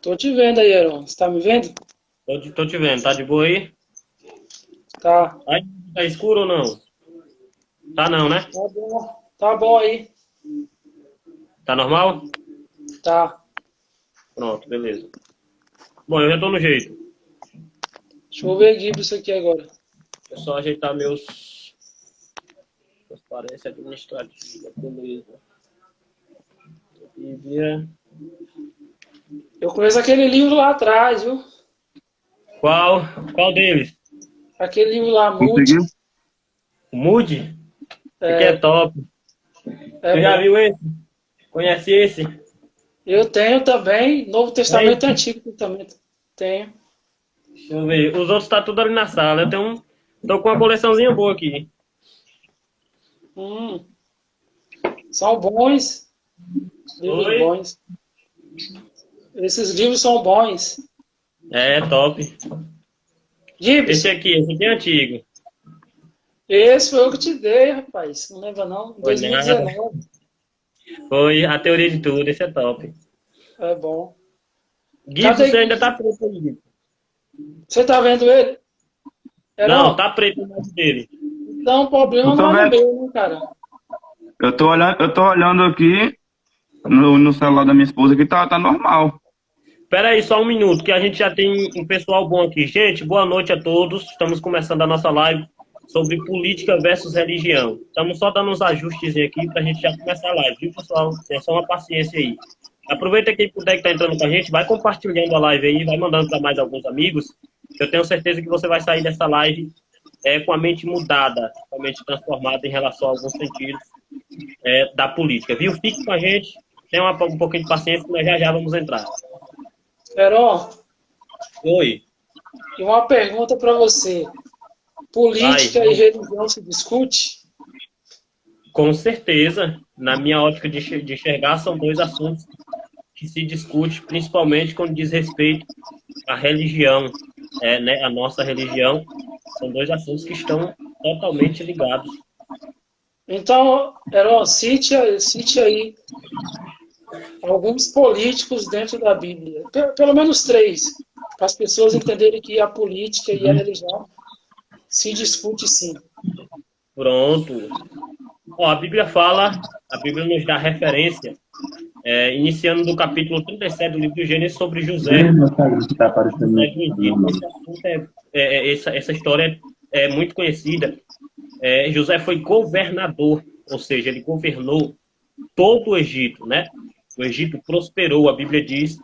Tô te vendo aí, Aaron. Você tá me vendo? Tô te vendo, tá de boa aí? Tá. Aí, tá escuro ou não? Tá não, né? Tá bom. Tá bom aí. Tá normal? Tá. Pronto, beleza. Bom, eu já tô no jeito. Deixa eu ver aqui pra isso aqui agora. É só ajeitar meus transparência administrativa, beleza. Bíblia. Eu conheço aquele livro lá atrás, viu? Qual? Qual deles? Aquele livro lá, Moody. Conseguiu? O Moody? Esse aqui é É, top. é Você já bom. viu esse? Conhece esse? Eu tenho também Novo Tem? Testamento e Antigo Testamento. Tenho. Deixa eu ver. Os outros tá tudo ali na sala. Tô com uma coleçãozinha boa aqui. Hum, são bons. Livros Oi? bons. Esses livros são bons. É, top. Gibson, Esse aqui é antigo. esse foi o que te dei, rapaz. Não lembra não? Em Foi nada. 2019. Foi a teoria de tudo, esse é top. É bom. Gibson, Cadê? você ainda tá preto aí, Gibson. Você tá vendo ele? Não, Heron, tá preto o nome dele. então o Eu problema não tô é no vendo, meu, né, cara? eu tô olhando aqui no celular da minha esposa que tá normal. Espera aí só um minuto, que a gente já tem um pessoal bom aqui. Gente, boa noite a todos. Estamos começando a nossa live sobre política versus religião. Estamos só dando uns ajustes aqui para a gente já começar a live, viu, pessoal? Tenha só uma paciência aí. Aproveita quem puder que está entrando com a gente, vai compartilhando a live aí, vai mandando para mais alguns amigos. Eu tenho certeza que você vai sair dessa live com a mente mudada, com a mente transformada em relação a alguns sentidos da política, viu? Fique com a gente, tenha um pouquinho de paciência, que nós já vamos entrar. Heron, Oi, e uma pergunta para você. vai. Política e religião se discute? Com certeza, na minha ótica de enxergar, são dois assuntos que se discute, principalmente quando diz respeito à religião, né, a nossa religião. São dois assuntos que estão totalmente ligados. Então, Heron, cite aí alguns políticos dentro da Bíblia. Pelo menos três, para as pessoas entenderem que a política e a religião se discute sim. Pronto. Ó, a Bíblia nos dá referência, iniciando do capítulo 37 do livro de Gênesis sobre Vê José, meu Instagram que tá aparecendo José do no Egito. meu. Esse assunto essa história é muito conhecida. José foi governador, ou seja, ele governou todo o Egito, né? O Egito prosperou, a Bíblia diz,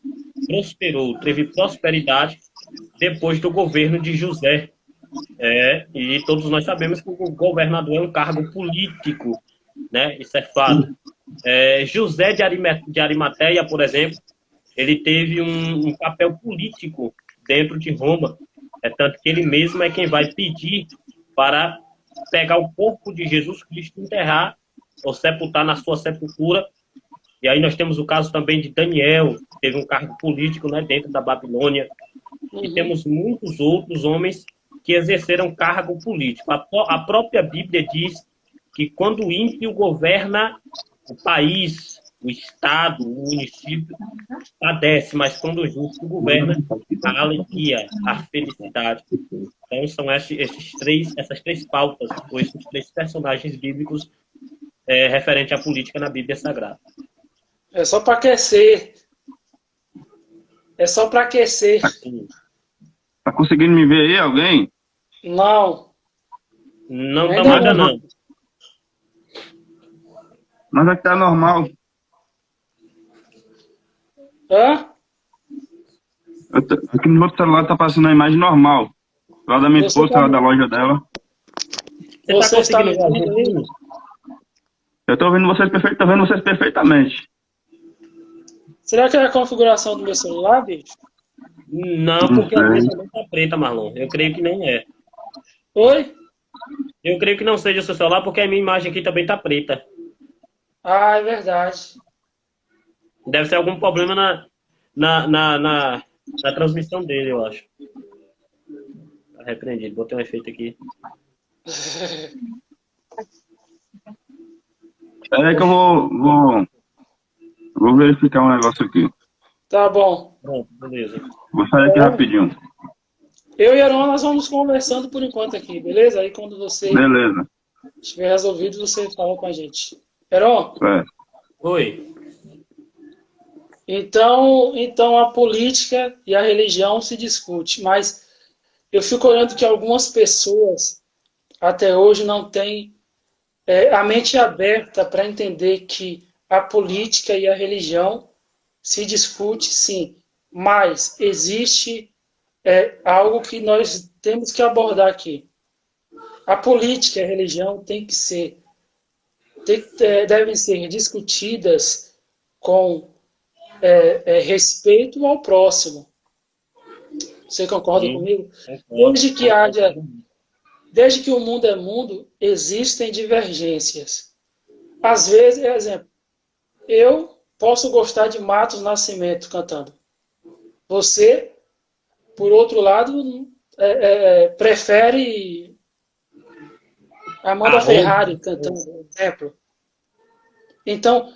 prosperou, teve prosperidade depois do governo de José. E todos nós sabemos que o governador é um cargo político, né? Isso é fato. José de Arimateia, por exemplo, ele teve um papel político dentro de Roma. Tanto que ele mesmo é quem vai pedir para pegar o corpo de Jesus Cristo, enterrar ou sepultar na sua sepultura. E aí nós temos o caso também de Daniel, que teve um cargo político, né, dentro da Babilônia. E Uhum. temos muitos outros homens que exerceram cargo político. A própria Bíblia diz que quando o ímpio governa o país, o estado, o município, padece, mas quando o justo governa, a alegria, a felicidade. Então são essas três pautas, ou esses três personagens bíblicos referente à política na Bíblia Sagrada. É só para aquecer. É só para aquecer. Sim. Tá conseguindo me ver aí, alguém? Não, Não ainda estamos Mas, não. enganando. mas aqui tá normal. Hã? Aqui no meu celular tá passando a imagem normal. Lá da minha Você, esposa, tá lá me, da loja dela. Você está você está conseguindo me ver a vendo gente aí? aí? Eu tô ouvindo vocês tô vendo vocês perfeitamente. Será que é a configuração do meu celular, bicho? Não, Não porque a minha sei. também tá preta, Marlon. Eu creio que não é. Oi? Eu creio que não seja o seu celular, porque a minha imagem aqui também tá preta. Ah, é verdade. Deve ser algum problema na, na, na, na transmissão dele, eu acho. Tá repreendido. Botei um efeito aqui. Espera aí que eu vou verificar um negócio aqui. Tá bom. Pronto, beleza. Vou sair aqui rapidinho. Eu e Aaron, nós vamos conversando por enquanto aqui, beleza? Aí quando você Beleza. estiver resolvido, você fala com a gente. Aaron, É. Oi. então a política e a religião se discute, mas eu fico olhando que algumas pessoas até hoje não têm a mente aberta para entender que a política e a religião se discute, sim, mas existe algo que nós temos que abordar aqui. A política e a religião devem ser discutidas com respeito ao próximo. Você concorda Sim, comigo? concordo. Desde que o mundo é mundo, existem divergências. Às vezes, por exemplo, eu posso gostar de Matos Nascimento cantando. Você, por outro lado, prefere Amanda Ferrari cantando, por exemplo. Então,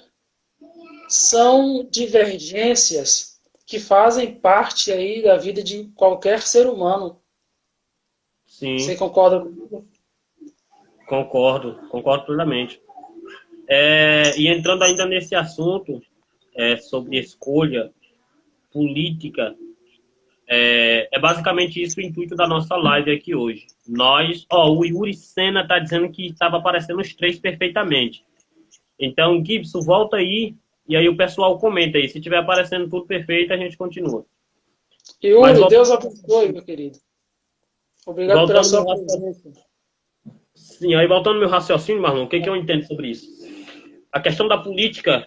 são divergências que fazem parte aí da vida de qualquer ser humano. Sim. Você concorda comigo? Concordo plenamente. E entrando ainda nesse assunto sobre escolha política, é basicamente isso o intuito da nossa live aqui hoje. O Yuri Sena está dizendo que estava aparecendo os três perfeitamente. Então, Gibson, volta aí, e aí o pessoal comenta aí. Se estiver aparecendo tudo perfeito, a gente continua. Yuri, Deus abençoe, meu querido. Obrigado pela sua presença. Sim, aí voltando ao meu raciocínio, Marlon, o que eu entendo sobre isso? A questão da política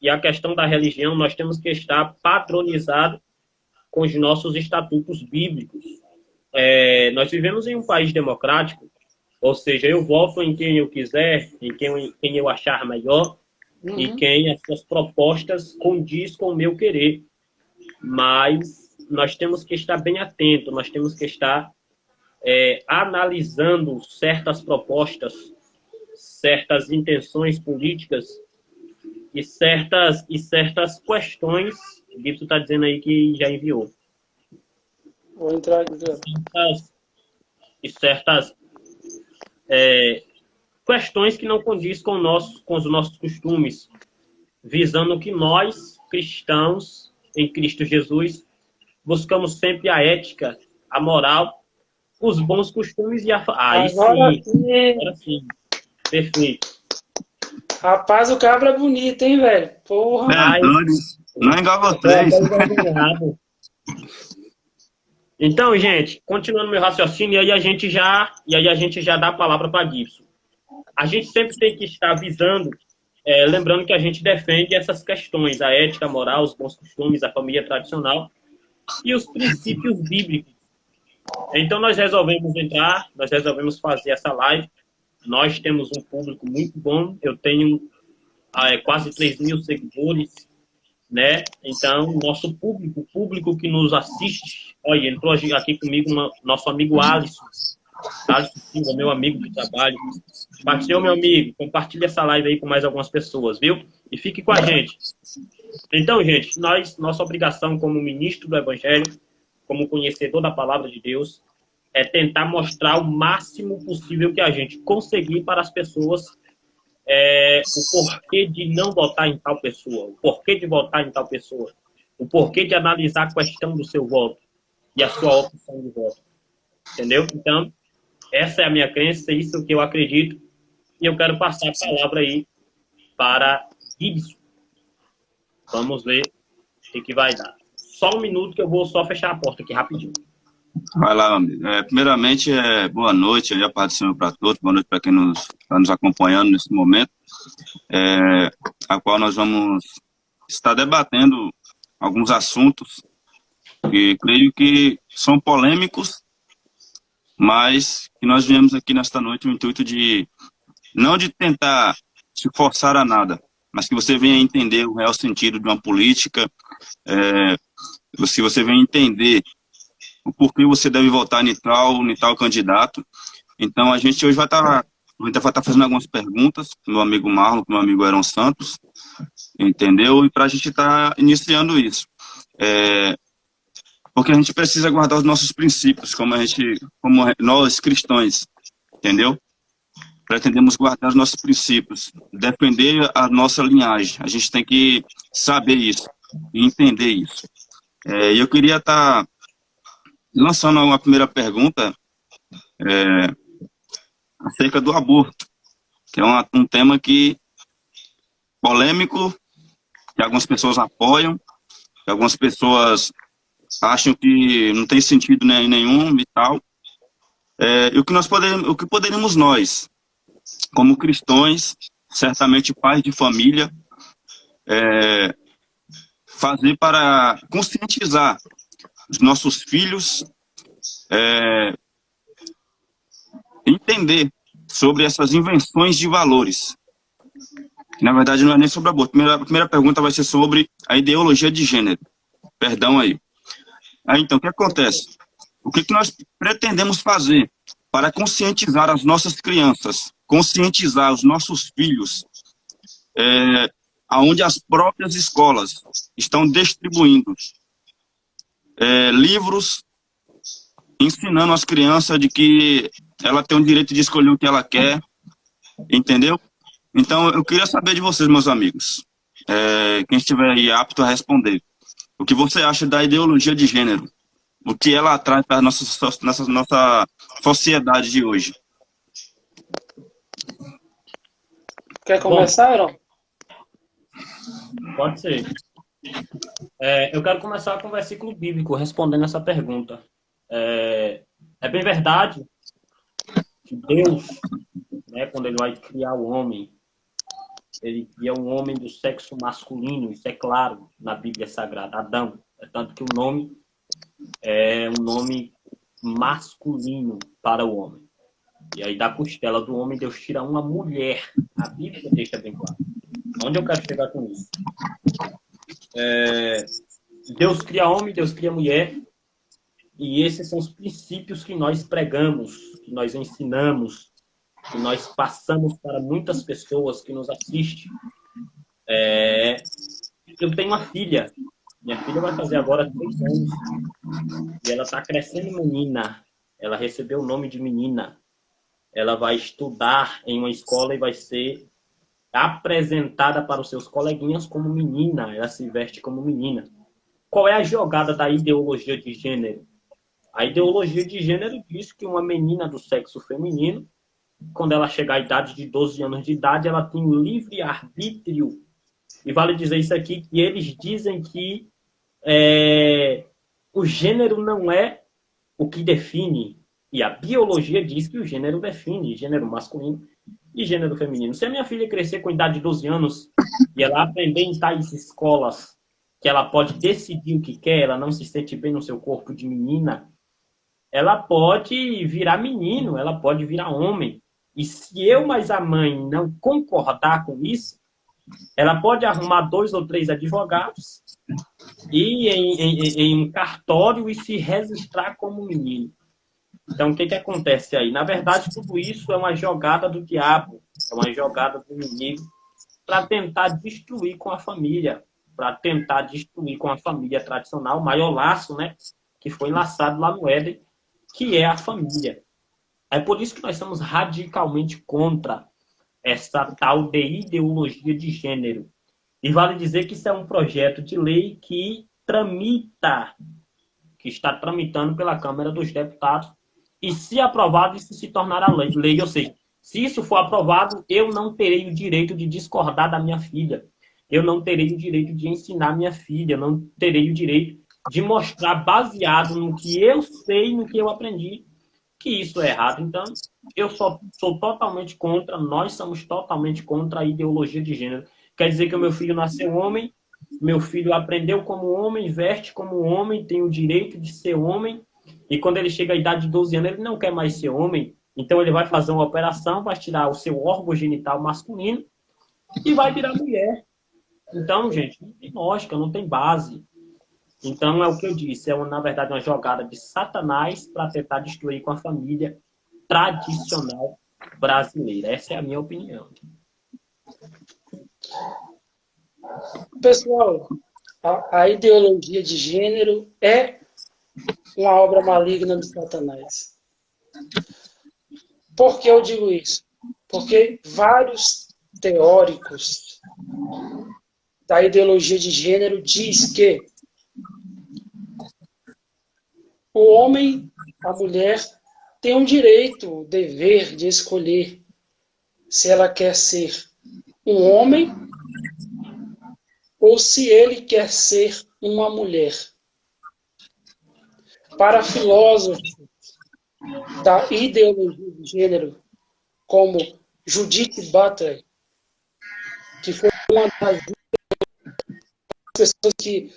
e a questão da religião, nós temos que estar patronizados com os nossos estatutos bíblicos. Nós vivemos em um país democrático, ou seja, eu voto em quem eu quiser, em quem eu achar melhor, e quem as suas propostas condiz com o meu querer. Mas nós temos que estar bem atentos, nós temos que estar analisando certas propostas, certas intenções políticas e certas questões. O Gibson está dizendo aí que já enviou. Vou entrar aqui. Certas questões que não condiz com os nossos costumes, visando que nós, cristãos, em Cristo Jesus, buscamos sempre a ética, a moral, os bons costumes e agora sim. Perfeito. Rapaz, o cabra é bonito, hein, velho? Porra. Não engava três. Então, gente, continuando meu raciocínio, e aí a gente já dá a palavra para Gibson. A gente sempre tem que estar visando, lembrando que a gente defende essas questões, a ética, a moral, os bons costumes, a família tradicional e os princípios bíblicos. Então, nós resolvemos fazer essa live. Nós temos um público muito bom. Eu tenho quase 3.000 seguidores, né? Então, nosso público que nos assiste... Olha, entrou aqui comigo nosso amigo Alisson. Alisson Silva, meu amigo de trabalho. Bateu, meu amigo. Compartilhe essa live aí com mais algumas pessoas, viu? E fique com a gente. Então, gente, nossa obrigação como ministro do Evangelho, como conhecedor da palavra de Deus, é tentar mostrar o máximo possível que a gente conseguir para as pessoas o porquê de não votar em tal pessoa, o porquê de votar em tal pessoa, o porquê de analisar a questão do seu voto e a sua opção de voto. Entendeu? Então, essa é a minha crença, isso é o que eu acredito, e eu quero passar a palavra aí para Gibson. Vamos ver o que vai dar. Só um minuto que eu vou só fechar a porta aqui rapidinho. Vai lá, amigo. Primeiramente, boa noite, a paz do Senhor para todos, boa noite para quem está nos acompanhando nesse momento, a qual nós vamos estar debatendo alguns assuntos que creio que são polêmicos, mas que nós viemos aqui nesta noite no intuito não de tentar se forçar a nada, mas que você venha entender o real sentido de uma política, se você venha entender o porquê você deve votar em tal candidato. Então, a gente hoje vai estar fazendo algumas perguntas com meu amigo Marlon, com meu amigo Aaron Santos, entendeu? E para a gente estar iniciando isso. porque a gente precisa guardar os nossos princípios, como nós cristãos, entendeu? Pretendemos guardar os nossos princípios, defender a nossa linhagem. A gente tem que saber isso e entender isso. E eu queria estar lançando uma primeira pergunta acerca do aborto, que é um tema polêmico, que algumas pessoas apoiam, que algumas pessoas acham que não tem sentido nenhum e tal. E o que poderíamos nós, como cristãos, certamente pais de família, fazer para conscientizar os nossos filhos, entender sobre essas invenções de valores. Na verdade, não é nem sobre aborto. A primeira pergunta vai ser sobre a ideologia de gênero. Perdão aí. Então, o que acontece? O que nós pretendemos fazer para conscientizar as nossas crianças, conscientizar os nossos filhos, aonde as próprias escolas estão distribuindo livros, ensinando as crianças de que ela tem o direito de escolher o que ela quer, entendeu? Então, eu queria saber de vocês, meus amigos, quem estiver aí apto a responder, o que você acha da ideologia de gênero? O que ela traz para a nossa sociedade de hoje? Quer começar, Aaron? Pode ser. Eu quero começar com o versículo bíblico, respondendo essa pergunta. É bem verdade que Deus, né, quando ele vai criar o homem, ele cria um homem do sexo masculino, isso é claro na Bíblia Sagrada, Adão. É tanto que o nome é um nome masculino para o homem. E aí da costela do homem Deus tira uma mulher. A Bíblia deixa bem claro. Onde eu quero chegar com isso? Deus cria homem, Deus cria mulher. E esses são os princípios que nós pregamos, que nós ensinamos, que nós passamos para muitas pessoas que nos assistem. Eu tenho uma filha. Minha filha vai fazer agora 3 anos. E ela está crescendo menina. Ela recebeu o nome de menina. Ela vai estudar em uma escola e vai ser apresentada para os seus coleguinhas como menina. Ela se veste como menina. Qual é a jogada da ideologia de gênero? A ideologia de gênero diz que uma menina do sexo feminino, quando ela chegar à idade de 12 anos de idade, ela tem livre-arbítrio. E vale dizer isso aqui, que eles dizem que o gênero não é o que define. E a biologia diz que o gênero define, gênero masculino e gênero feminino. Se a minha filha crescer com a idade de 12 anos e ela aprender em tais escolas que ela pode decidir o que quer, ela não se sente bem no seu corpo de menina, ela pode virar menino, ela pode virar homem. E se eu mais a mãe não concordar com isso, ela pode arrumar 2 ou 3 advogados e em um cartório e se registrar como menino. Então, o que acontece aí? Na verdade, tudo isso é uma jogada do diabo, é uma jogada do inimigo para tentar destruir com a família, tradicional, o maior laço, né, que foi laçado lá no Éden, que é a família. É por isso que nós somos radicalmente contra essa tal de ideologia de gênero. E vale dizer que isso é um projeto de lei que está tramitando pela Câmara dos Deputados, e se aprovado, isso se tornará lei. Ou seja, se isso for aprovado, eu não terei o direito de discordar da minha filha. Eu não terei o direito de ensinar minha filha. Eu não terei o direito de mostrar, baseado no que eu sei, no que eu aprendi, que isso é errado. Então, eu sou totalmente contra, nós somos totalmente contra a ideologia de gênero. Quer dizer que o meu filho nasceu homem, meu filho aprendeu como homem, veste como homem, tem o direito de ser homem, e quando ele chega à idade de 12 anos, ele não quer mais ser homem, então ele vai fazer uma operação, vai tirar o seu órgão genital masculino e vai virar mulher. Então, gente, não tem lógica, não tem base. Então, é o que eu disse, na verdade, uma jogada de Satanás para tentar destruir com a família tradicional brasileira. Essa é a minha opinião. Pessoal, a ideologia de gênero é uma obra maligna de Satanás. Por que eu digo isso? Porque vários teóricos da ideologia de gênero diz que o homem, a mulher, tem um direito, o dever de escolher se ela quer ser um homem ou se ele quer ser uma mulher. Para filósofos da ideologia de gênero, como Judith Butler, que foi uma das pessoas que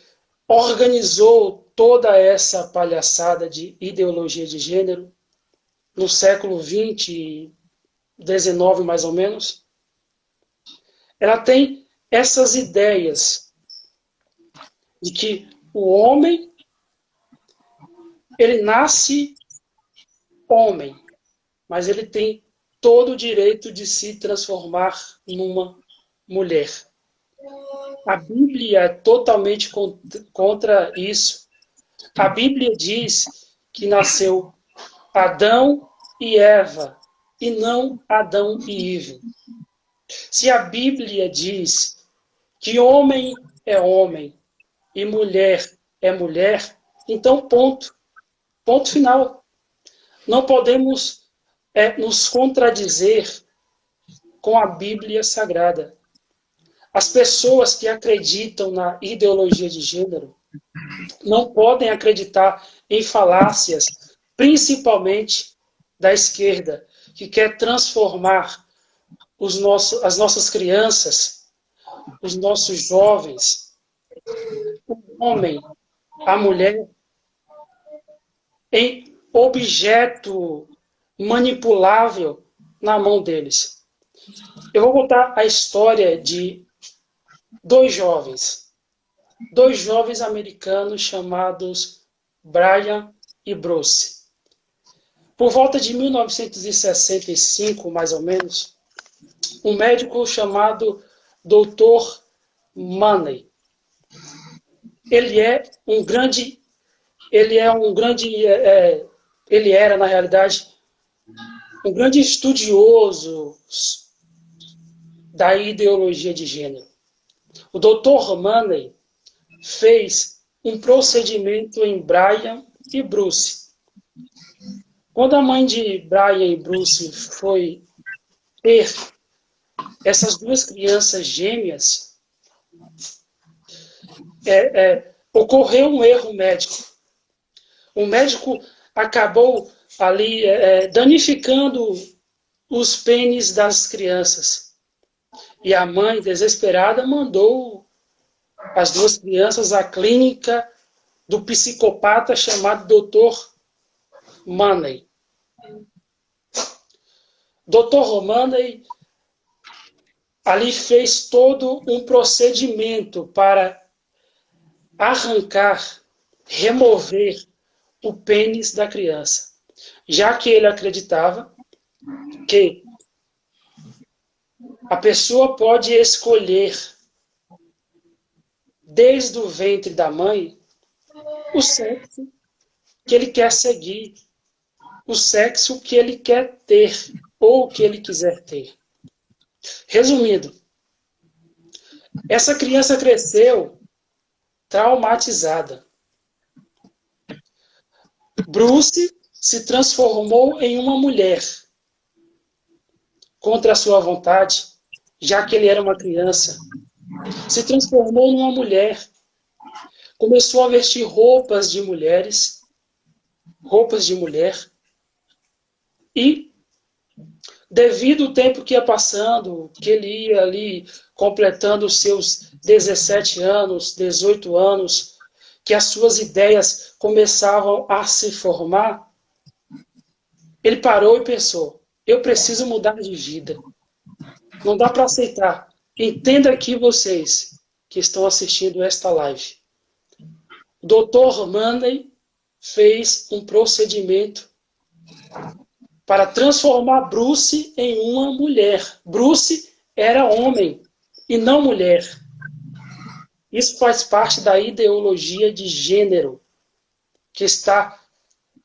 organizou toda essa palhaçada de ideologia de gênero no século XX, XIX mais ou menos, ela tem essas ideias de que o homem, ele nasce homem, mas ele tem todo o direito de se transformar numa mulher. A Bíblia é totalmente contra isso. A Bíblia diz que nasceu Adão e Eva, e não Adão e Eva. Se a Bíblia diz que homem é homem e mulher é mulher, então ponto. Ponto final. Não podemos nos contradizer com a Bíblia Sagrada. As pessoas que acreditam na ideologia de gênero não podem acreditar em falácias, principalmente da esquerda, que quer transformar as nossas crianças, os nossos jovens, o homem, a mulher, em objeto manipulável na mão deles. Eu vou contar a história de dois jovens americanos chamados Brian e Bruce. Por volta de 1965, mais ou menos, um médico chamado Dr. Money. Ele era, na realidade, um grande estudioso da ideologia de gênero. O Dr. Money fez um procedimento em Brian e Bruce. Quando a mãe de Brian e Bruce foi ter essas duas crianças gêmeas, ocorreu um erro médico. O médico acabou ali danificando os pênis das crianças. E a mãe, desesperada, mandou as duas crianças à clínica do psicopata chamado Dr. Money. Dr. Money ali fez todo um procedimento para arrancar, remover o pênis da criança, já que ele acreditava que a pessoa pode escolher, desde o ventre da mãe, o sexo que ele quer seguir, o sexo que ele quer ter, ou que ele quiser ter. Resumindo, essa criança cresceu traumatizada. Bruce se transformou em uma mulher, contra a sua vontade, já que ele era uma criança. Se transformou numa mulher. Começou a vestir roupas de mulher, e, devido ao tempo que ia passando, que ele ia ali completando os seus 17 anos, 18 anos, que as suas ideias começavam a se formar, ele parou e pensou: eu preciso mudar de vida. Não dá para aceitar. Entenda aqui vocês que estão assistindo esta live. O Dr. Money fez um procedimento para transformar Bruce em uma mulher. Bruce era homem e não mulher. Isso faz parte da ideologia de gênero que está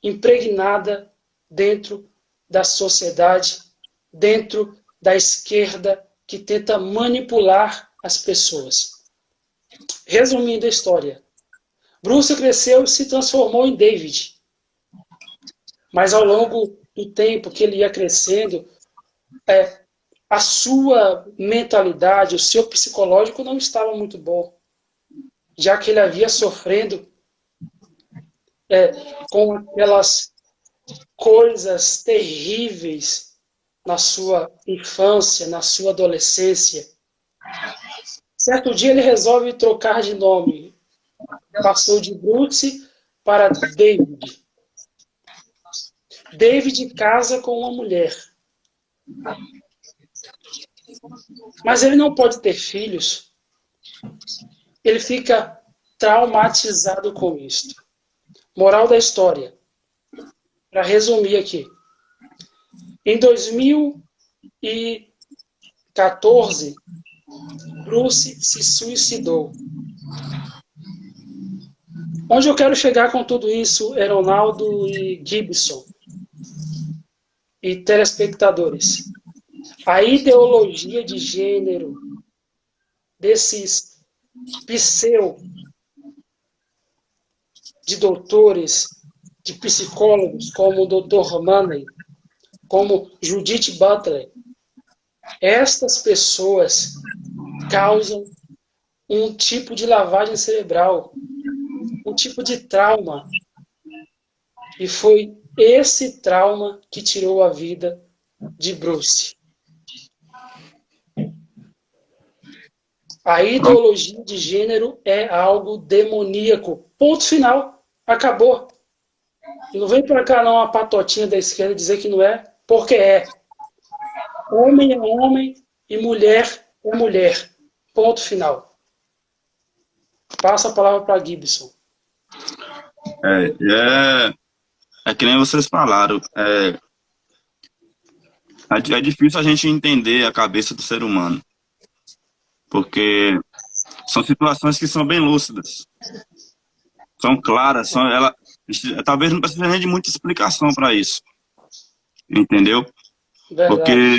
impregnada dentro da sociedade, dentro da esquerda que tenta manipular as pessoas. Resumindo a história, Bruce cresceu e se transformou em David. Mas ao longo do tempo que ele ia crescendo, a sua mentalidade, o seu psicológico não estava muito bom, já que ele havia sofrendo com aquelas coisas terríveis na sua infância, na sua adolescência. Certo dia ele resolve trocar de nome. Passou de Bruce para David. David casa com uma mulher. Mas ele não pode ter filhos. Ele fica traumatizado com isto. Moral da história. Para resumir aqui. Em 2014, Bruce se suicidou. Onde eu quero chegar com tudo isso, Ronaldo e Gibson e telespectadores? A ideologia de gênero desses de doutores, de psicólogos, como o Dr. Manley, como Judith Butler, estas pessoas causam um tipo de lavagem cerebral, um tipo de trauma. E foi esse trauma que tirou a vida de Bruce. A ideologia de gênero é algo demoníaco. Ponto final. Acabou. E não vem para cá não a patotinha da esquerda dizer que não é, porque é. Homem é homem e mulher é mulher. Ponto final. Passa a palavra para Gibson. É que nem vocês falaram. É difícil a gente entender a cabeça do ser humano. Porque são situações que são bem lúcidas. São claras. Talvez não precise nem de muita explicação para isso. Entendeu? Verdade. Porque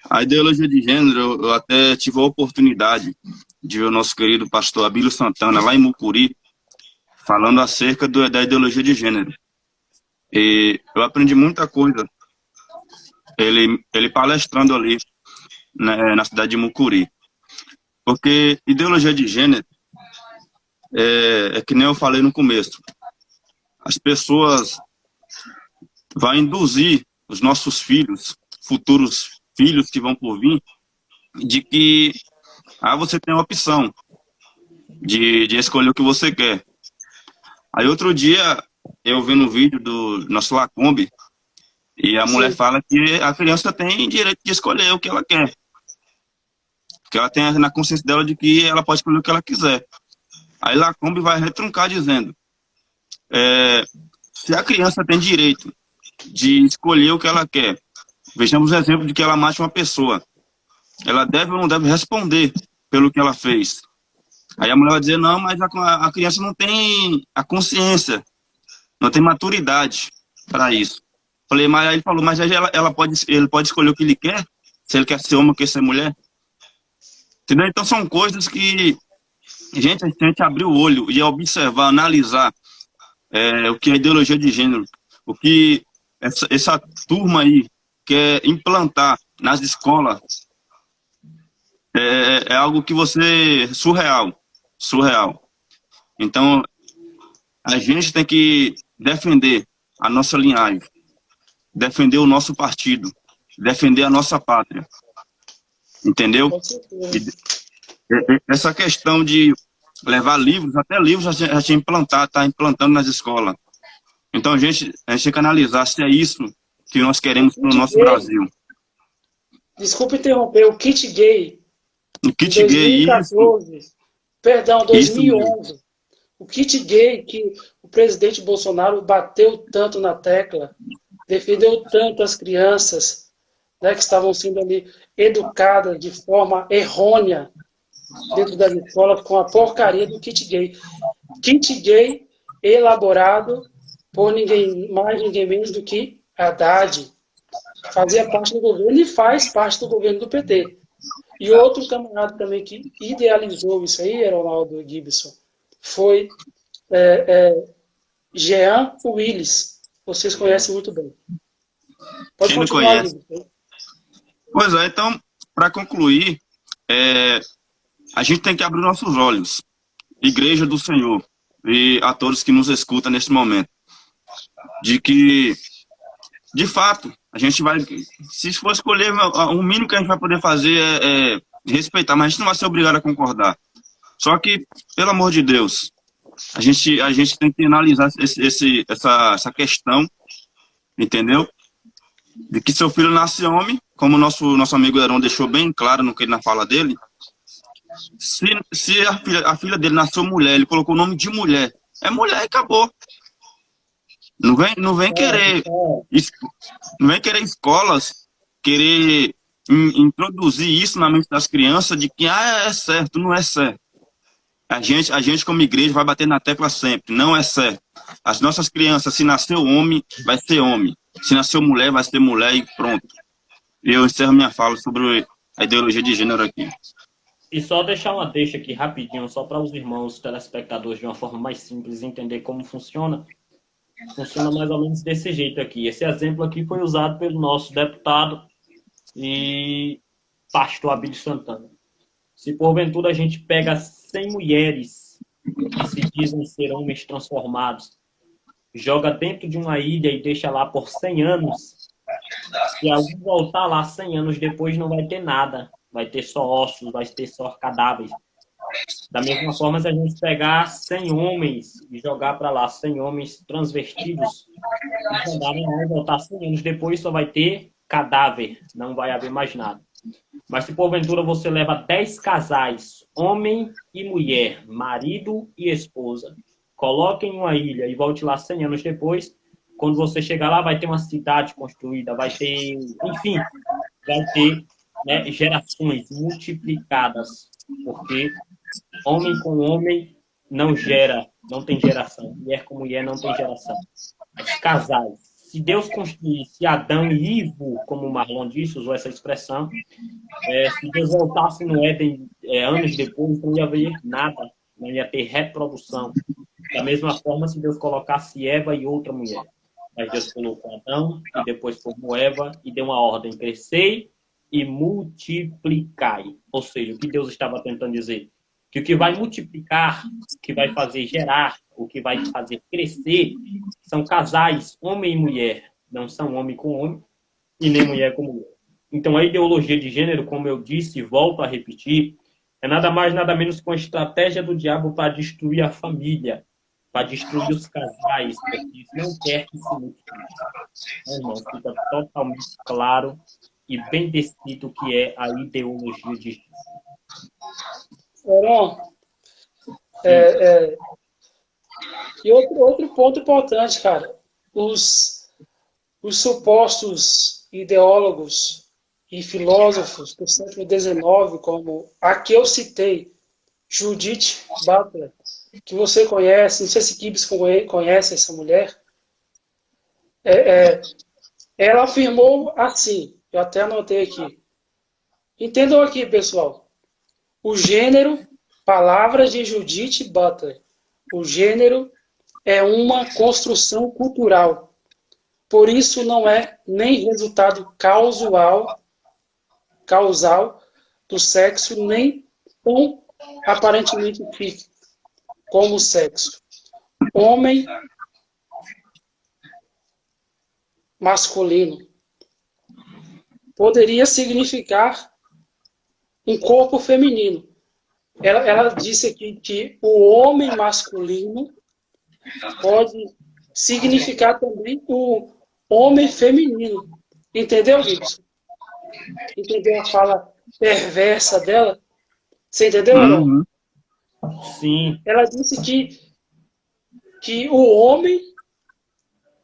a ideologia de gênero, eu até tive a oportunidade de ver o nosso querido pastor Abílio Santana, lá em Mucuri, falando acerca da ideologia de gênero. E eu aprendi muita coisa. Ele palestrando ali, né, na cidade de Mucuri. Porque ideologia de gênero é que nem eu falei no começo. As pessoas vão induzir os nossos filhos, futuros filhos que vão por vir, de que você tem a opção de escolher o que você quer. Aí outro dia eu vi no vídeo do nosso Lacombe e a mulher fala que a criança tem direito de escolher o que ela quer. Porque ela tem na consciência dela de que ela pode escolher o que ela quiser. Aí Lacombe vai retruncar dizendo, se a criança tem direito de escolher o que ela quer, vejamos o exemplo de que ela mate uma pessoa. Ela deve ou não deve responder pelo que ela fez. Aí a mulher vai dizer, não, mas a criança não tem a consciência, não tem maturidade para isso. Falei, mas aí ele falou, mas aí ele pode escolher o que ele quer, se ele quer ser homem ou quer ser mulher. Entendeu? Então são coisas que, gente, a gente abrir o olho e observar, analisar o que é ideologia de gênero, o que essa turma aí quer implantar nas escolas, é algo que surreal. Então, a gente tem que defender a nossa linhagem, defender o nosso partido, defender a nossa pátria. Entendeu? Essa questão de levar livros, até livros já tinha está implantando nas escolas. Então a gente tem que analisar se é isso que nós queremos para o nosso Brasil. Desculpa interromper, o kit gay. O kit gay, 2014, isso. Perdão, 2011. Isso. O kit gay que o presidente Bolsonaro bateu tanto na tecla, defendeu tanto as crianças, né, que estavam sendo ali educadas de forma errônea dentro das escolas com a porcaria do kit gay. Kit gay elaborado por ninguém mais, ninguém menos do que Haddad. Fazia parte do governo e faz parte do governo do PT. E outro camarada também que idealizou isso aí, Ronaldo Gibson, foi Jean Willis. Vocês conhecem muito bem. Pode Quem não continuar, conhece? Gibson. Pois é, então, para concluir, a gente tem que abrir nossos olhos, Igreja do Senhor, e a todos que nos escutam neste momento, de que, de fato, a gente vai, se for escolher, o mínimo que a gente vai poder fazer é respeitar, mas a gente não vai ser obrigado a concordar. Só que, pelo amor de Deus, a gente tem que analisar essa questão, entendeu? De que seu filho nasce homem, como o nosso amigo Heron deixou bem claro na fala dele. Se a filha dele nasceu mulher, ele colocou o nome de mulher. É mulher e acabou. Não vem querer escolas querer introduzir isso na mente das crianças de que é certo, não é certo. A gente como igreja vai bater na tecla sempre, não é certo. As nossas crianças, se nasceu homem, vai ser homem. Se nasceu mulher, vai ser mulher e pronto. Eu encerro minha fala sobre a ideologia de gênero aqui. E só deixar uma deixa aqui rapidinho, só para os irmãos telespectadores de uma forma mais simples entender como funciona. Funciona mais ou menos desse jeito aqui. Esse exemplo aqui foi usado pelo nosso deputado e pastor Abílio Santana. Se porventura a gente pega 100 mulheres que se dizem ser homens transformados, joga dentro de uma ilha e deixa lá por 100 anos, se alguém voltar lá 100 anos depois, não vai ter nada. Vai ter só ossos, vai ter só cadáveres. Da mesma forma, se a gente pegar 100 homens e jogar para lá 100 homens transvestidos, e jogar lá e voltar 100 anos depois, só vai ter cadáver. Não vai haver mais nada. Mas se porventura você leva 10 casais, homem e mulher, marido e esposa, coloque em uma ilha e volte lá 100 anos depois, quando você chegar lá vai ter uma cidade construída, vai ter, enfim, vai ter, né, gerações multiplicadas, porque homem com homem não gera, não tem geração, mulher com mulher não tem geração. Mas casais, se Deus construísse Adão e Ivo, como o Marlon disse, usou essa expressão, se Deus voltasse no Éden anos depois, não ia haver nada, não ia ter reprodução. Da mesma forma, se Deus colocasse Eva e outra mulher. Mas Deus colocou Adão e depois formou Eva e deu uma ordem: crescei e multiplicai. Ou seja, o que Deus estava tentando dizer? Que o que vai multiplicar, o que vai fazer gerar, o que vai fazer crescer, são casais, homem e mulher. Não são homem com homem e nem mulher com mulher. Então, a ideologia de gênero, como eu disse e volto a repetir, é nada mais, nada menos que uma estratégia do diabo para destruir a família, para destruir os casais, porque isso não quer que se multiplique. Irmão, fica totalmente claro e bem descrito o que é a ideologia de gênero. Heron, e outro ponto importante, cara, os supostos ideólogos e filósofos do século XIX, como a que eu citei, Judith Butler, que você conhece, não sei se Gibbs conhece essa mulher, ela afirmou assim, eu até anotei aqui. Entendam aqui, pessoal. O gênero, palavras de Judith Butler, o gênero é uma construção cultural. Por isso não é nem resultado causal do sexo, nem tão aparentemente físico como o sexo. Homem masculino poderia significar um corpo feminino. Ela disse aqui que o homem masculino pode significar também o homem feminino. Entendeu, Gibson? Entendeu a fala perversa dela? Você entendeu, Heron? Uhum. Sim. Ela disse que o homem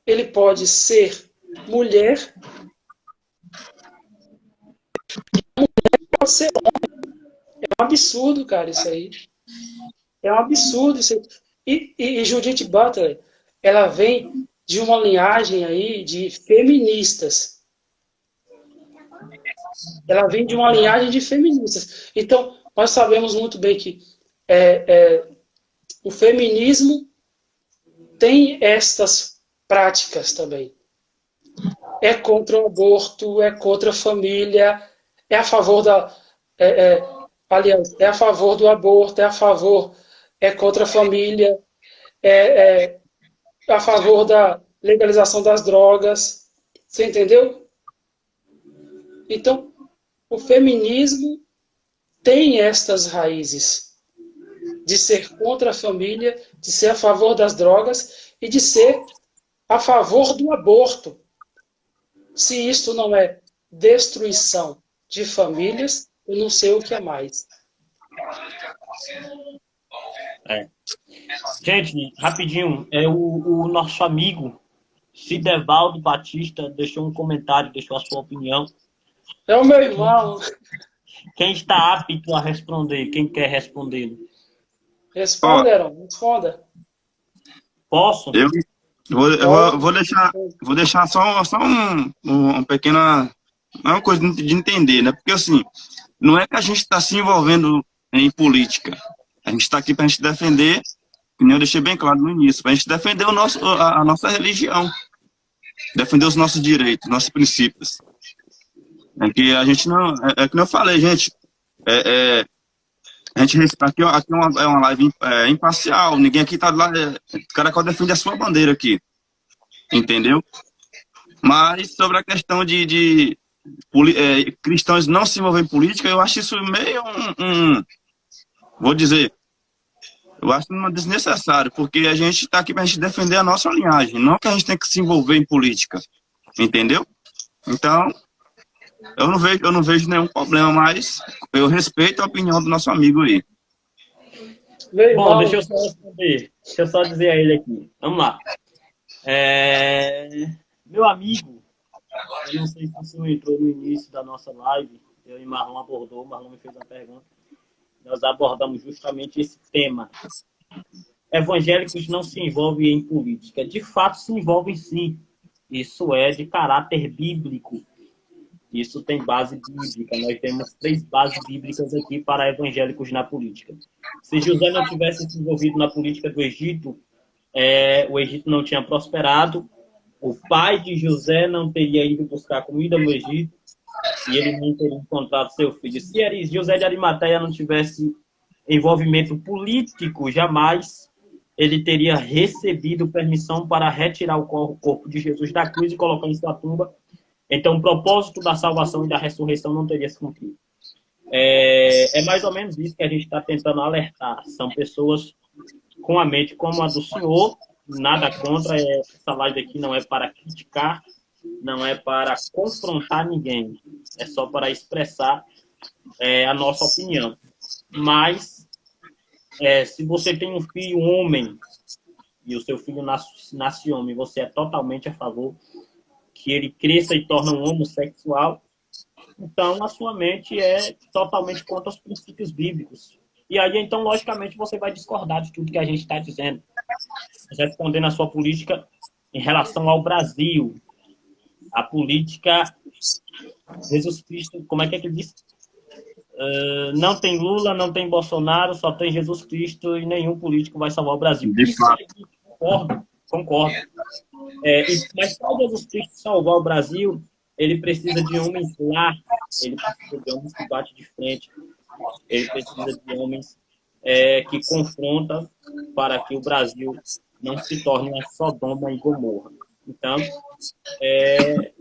ele pode ser mulher, pode ser homem. um absurdo, cara, isso aí. É um absurdo isso aí. E Judith Butler, ela vem de uma linhagem aí de feministas. Ela vem de uma linhagem de feministas. Então, nós sabemos muito bem que o feminismo tem estas práticas também. É contra o aborto, é contra a família, é a favor da... aliás, é a favor do aborto, é contra a família, é a favor da legalização das drogas. Você entendeu? Então, o feminismo tem estas raízes de ser contra a família, de ser a favor das drogas e de ser a favor do aborto. Se isto não é destruição de famílias, eu não sei o que é mais. Gente, rapidinho, o nosso amigo Cidevaldo Batista deixou um comentário, deixou a sua opinião. É o meu irmão. Quem está apto a responder? Quem quer responder? Responda, Heron, responda. Posso? Eu vou deixar só uma pequena uma coisa de entender, né? Porque assim, não é que a gente está se envolvendo em política. A gente está aqui para a gente defender, como eu deixei bem claro no início, para a gente defender a nossa religião, defender os nossos direitos, nossos princípios. É que a gente não, como eu falei, gente, a gente aqui é uma live imparcial, ninguém aqui tá lá, cada qual defende a sua bandeira aqui, entendeu? Mas sobre a questão de cristãos não se envolverem em política, eu acho isso meio vou dizer, eu acho desnecessário, porque a gente está aqui para a gente defender a nossa linhagem, não que a gente tem que se envolver em política, entendeu? Então, eu não vejo nenhum problema, mas eu respeito a opinião do nosso amigo aí. Bom, deixa eu só responder. Deixa eu só dizer a ele aqui. Vamos lá. Meu amigo, eu não sei se o senhor entrou no início da nossa live, eu e Marlon abordou, Marlon me fez uma pergunta. Nós abordamos justamente esse tema. Evangélicos não se envolvem em política. De fato, se envolvem sim. Isso é de caráter bíblico. Isso tem base bíblica. Nós temos 3 bases bíblicas aqui para evangélicos na política. Se José não tivesse se envolvido na política do Egito, o Egito não tinha prosperado, o pai de José não teria ido buscar comida no Egito e ele não teria encontrado seu filho. Se José de Arimateia não tivesse envolvimento político, jamais ele teria recebido permissão para retirar o corpo de Jesus da cruz e colocar em sua tumba. Então, o propósito da salvação e da ressurreição não teria se cumprido. É mais ou menos isso que a gente está tentando alertar. São pessoas com a mente como a do senhor, nada contra. Essa live aqui não é para criticar, não é para confrontar ninguém. É só para expressar a nossa opinião. Mas, se você tem um filho homem e o seu filho nasce homem, você é totalmente a favor que ele cresça e torne um homossexual, então a sua mente é totalmente contra os princípios bíblicos. E aí, então, logicamente, você vai discordar de tudo que a gente está dizendo. Respondendo a sua política em relação ao Brasil. A política, Jesus Cristo, como é que ele diz? Não tem Lula, não tem Bolsonaro, só tem Jesus Cristo e nenhum político vai salvar o Brasil. De fato. Concordo. Mas para Jesus Cristo salvar o Brasil, ele precisa de homens lá, ele precisa de homens que batem de frente, ele precisa de homens que confrontam para que o Brasil não se torne uma Sodoma e Gomorra. Então,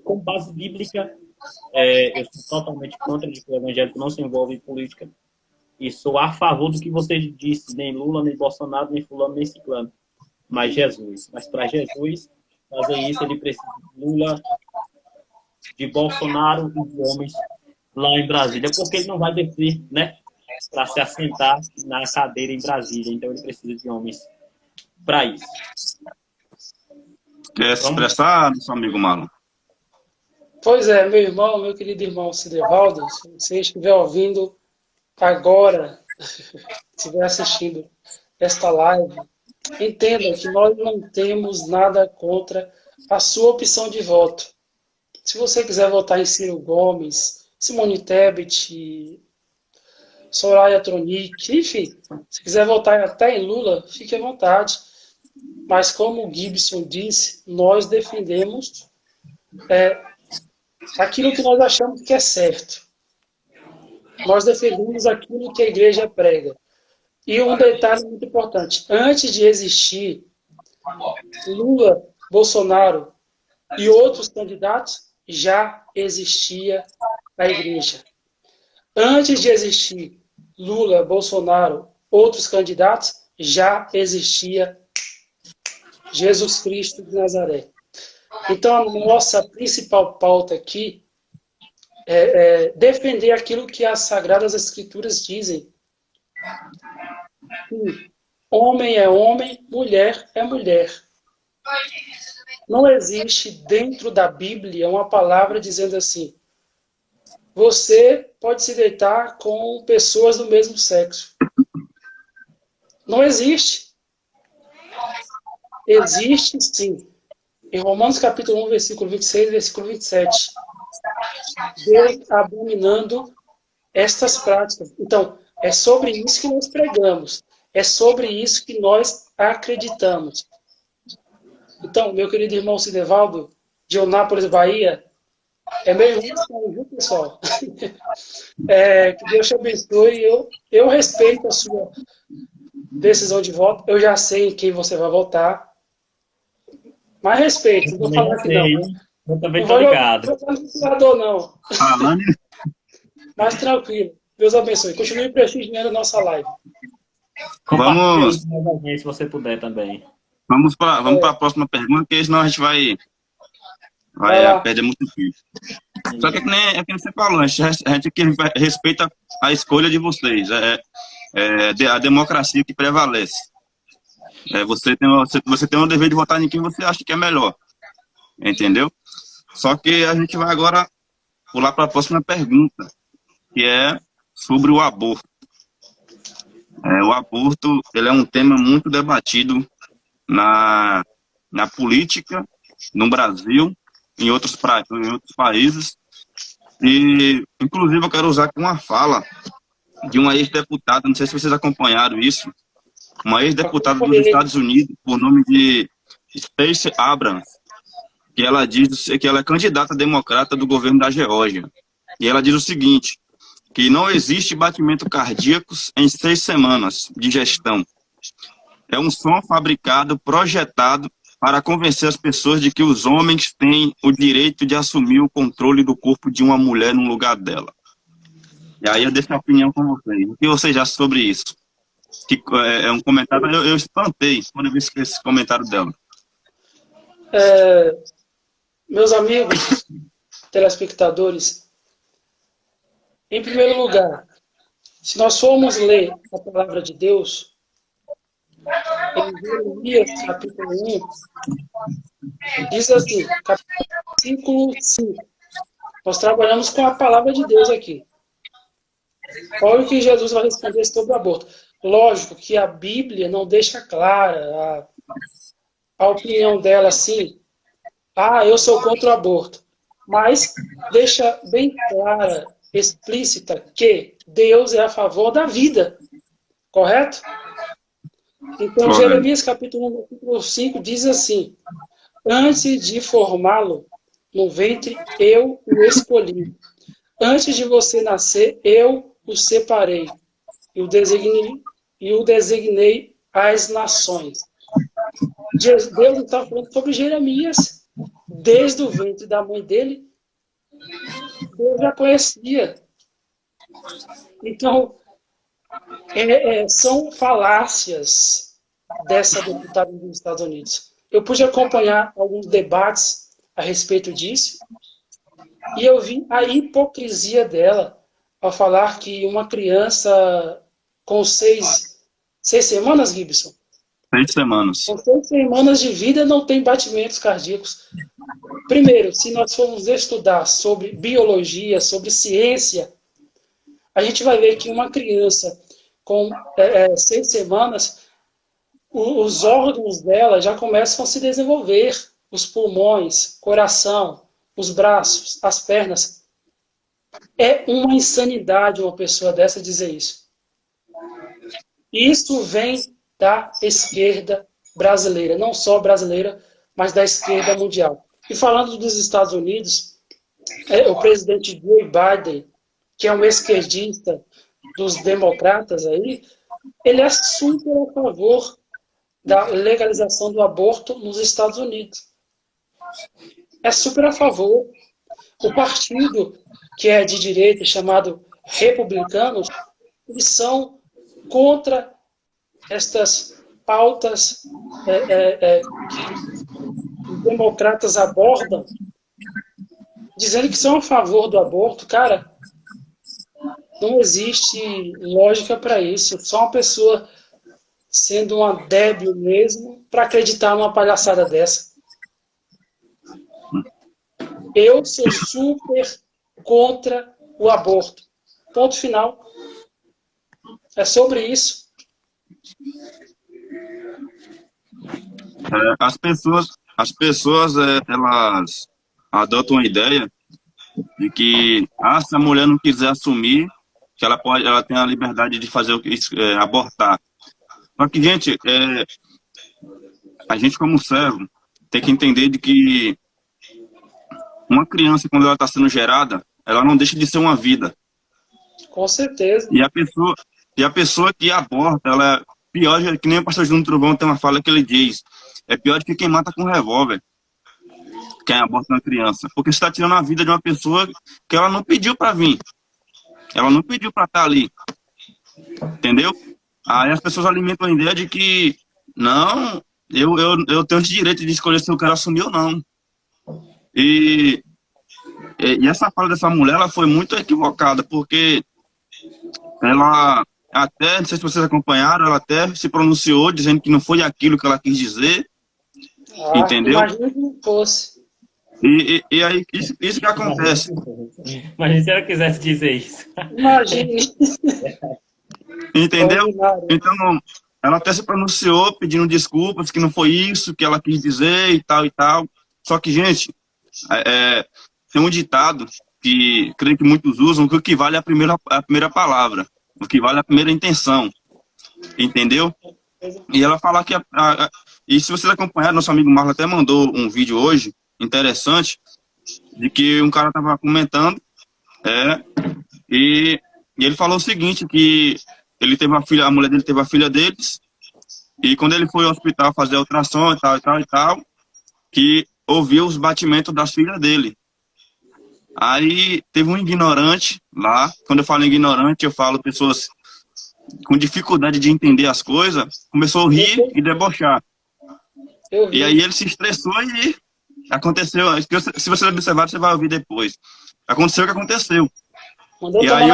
com base bíblica, eu sou totalmente contra de que o evangélico não se envolve em política e sou a favor do que você disse, nem Lula, nem Bolsonaro, nem fulano, nem ciclano, mas Jesus. Mas para Jesus fazer isso, ele precisa de Lula, de Bolsonaro e de homens lá em Brasília, porque ele não vai descer, né, para se assentar na cadeira em Brasília. Então ele precisa de homens para isso. Quer se expressar, nosso amigo Marlon? Pois é, meu irmão, meu querido irmão Cidevaldo, se você estiver ouvindo, agora estiver assistindo esta live, entenda que nós não temos nada contra a sua opção de voto. Se você quiser votar em Ciro Gomes, Simone Tebet, Soraya Tronic, enfim, se quiser votar até em Lula, fique à vontade. Mas como o Gibson disse, nós defendemos aquilo que nós achamos que é certo. Nós defendemos aquilo que a igreja prega. E um detalhe muito importante, antes de existir Lula, Bolsonaro e outros candidatos, já existia a igreja. Antes de existir Lula, Bolsonaro, outros candidatos, já existia Jesus Cristo de Nazaré. Então, a nossa principal pauta aqui é defender aquilo que as Sagradas Escrituras dizem. Homem é homem, mulher é mulher. Não existe dentro da Bíblia uma palavra dizendo assim: você pode se deitar com pessoas do mesmo sexo. Não existe. Existe sim. Em Romanos capítulo 1, versículo 26 e versículo 27. Deus abominando estas práticas. Então, é sobre isso que nós pregamos. É sobre isso que nós acreditamos. Então, meu querido irmão Cinevaldo, de Onápolis, Bahia, é meu irmão, viu, pessoal? Que Deus te abençoe. Eu respeito a sua decisão de voto. Eu já sei em quem você vai votar. Mas respeito. Não vou falar que não. Eu também estou ligado. Não vou falar não. Mas tranquilo. Deus abençoe. Continue prestigiando a nossa live. Vamos, se você puder também. Vamos para a próxima pergunta, porque senão a gente vai perder muito tempo. Só que é que nem você falou, a gente aqui respeita a escolha de vocês. A democracia que prevalece. Você tem o dever de votar em quem você acha que é melhor. Entendeu? Só que a gente vai agora pular para a próxima pergunta, que é sobre o aborto. O aborto, ele é um tema muito debatido na política, no Brasil, em outros países. E, inclusive, eu quero usar aqui uma fala de uma ex-deputada, não sei se vocês acompanharam isso, uma ex-deputada dos Estados Unidos, por nome de Stacey Abrams, que ela diz que ela é candidata democrata do governo da Geórgia. E ela diz o seguinte, que não existe batimento cardíacos em 6 semanas de gestão. É um som fabricado, projetado para convencer as pessoas de que os homens têm o direito de assumir o controle do corpo de uma mulher no lugar dela. E aí eu deixo a opinião com vocês. O que vocês acham sobre isso? Que é um comentário, eu espantei quando eu vi esse comentário dela. Meus amigos, telespectadores, em primeiro lugar, se nós formos ler a palavra de Deus, em Jeremias, capítulo 1, diz assim, capítulo 5, nós trabalhamos com a palavra de Deus aqui. Olha o que Jesus vai responder sobre o aborto. Lógico que a Bíblia não deixa clara a opinião dela assim, eu sou contra o aborto, mas deixa bem clara, explícita, que Deus é a favor da vida, correto? Então, Jeremias capítulo 1, capítulo 5 diz assim, antes de formá-lo no ventre, eu o escolhi. Antes de você nascer, eu o separei e o designei às nações. Deus está falando sobre Jeremias. Desde o ventre da mãe dele, Deus já conhecia. Então, são falácias dessa deputada dos Estados Unidos. Eu pude acompanhar alguns debates a respeito disso e eu vi a hipocrisia dela ao falar que uma criança com 6 semanas, Gibson? 6 semanas. Com 6 semanas de vida não tem batimentos cardíacos. Primeiro, se nós formos estudar sobre biologia, sobre ciência, a gente vai ver que uma criança com 6 semanas, os órgãos dela já começam a se desenvolver, os pulmões, coração, os braços, as pernas. É uma insanidade uma pessoa dessa dizer isso. Isso vem da esquerda brasileira, não só brasileira, mas da esquerda mundial. E falando dos Estados Unidos, o presidente Joe Biden, que é um esquerdista dos democratas aí, ele é super a favor da legalização do aborto nos Estados Unidos. É super a favor. O partido que é de direita, chamado Republicanos, eles são contra estas pautas que os democratas abordam, dizendo que são a favor do aborto. Cara, não existe lógica para isso. Só uma pessoa sendo uma débil mesmo para acreditar numa palhaçada dessa. Eu sou super contra o aborto. Ponto final. É sobre isso. As pessoas elas adotam a ideia de que se a mulher não quiser assumir, que ela tem a liberdade de fazer abortar. Só que, gente, a gente como servo tem que entender de que uma criança, quando ela está sendo gerada, ela não deixa de ser uma vida. Com certeza. E a pessoa que aborta, ela é pior, que nem o pastor Júnior Trovão tem uma fala que ele diz, é pior do que quem mata com revólver, quem aborta uma criança. Porque você está tirando a vida de uma pessoa que ela não pediu para vir. Ela não pediu para estar ali. Entendeu? Aí as pessoas alimentam a ideia de que, não, eu tenho esse direito de escolher se eu quero assumir ou não. E essa fala dessa mulher, ela foi muito equivocada, porque ela até, não sei se vocês acompanharam, ela até se pronunciou dizendo que não foi aquilo que ela quis dizer, entendeu? Imagina que não fosse. E aí, isso que acontece. Mas se ela quisesse dizer isso. Imagine. Entendeu? Então, ela até se pronunciou pedindo desculpas, que não foi isso que ela quis dizer e tal e tal. Só que, gente, tem um ditado que creio que muitos usam, que o que vale é a primeira palavra, o que vale é a primeira intenção. Entendeu? E ela fala que... E se vocês acompanharam, nosso amigo Marlon até mandou um vídeo hoje, interessante, de que um cara estava comentando, e ele falou o seguinte, que ele teve uma filha, a mulher dele teve a filha deles, e quando ele foi ao hospital fazer a ultrassom e tal, e tal, e tal, que ouviu os batimentos das filhas dele. Aí teve um ignorante lá, quando eu falo ignorante, eu falo pessoas com dificuldade de entender as coisas, começou a rir e debochar. E aí ele se estressou e aconteceu, se você observar, você vai ouvir depois. Aconteceu o que aconteceu. E aí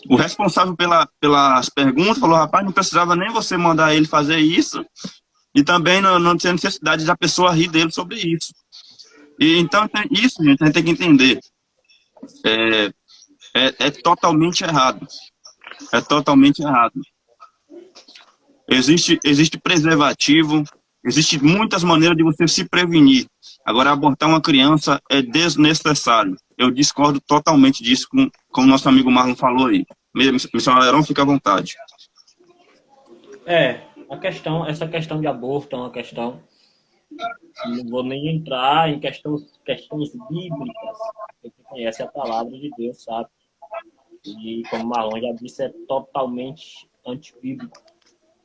o responsável pelas perguntas falou, rapaz, não precisava nem você mandar ele fazer isso, e também não tinha necessidade da pessoa rir dele sobre isso. E então, isso, gente, a gente tem que entender. É totalmente errado. É totalmente errado. Existe preservativo, existe muitas maneiras de você se prevenir. Agora, abortar uma criança é desnecessário. Eu discordo totalmente disso, como nosso amigo Marlon falou aí. Missionário Leirão, fica à vontade. Essa questão de aborto é uma questão... Não vou nem entrar em questões bíblicas. Quem conhece a palavra de Deus, sabe? E, como o Marlon já disse, é totalmente antibíblico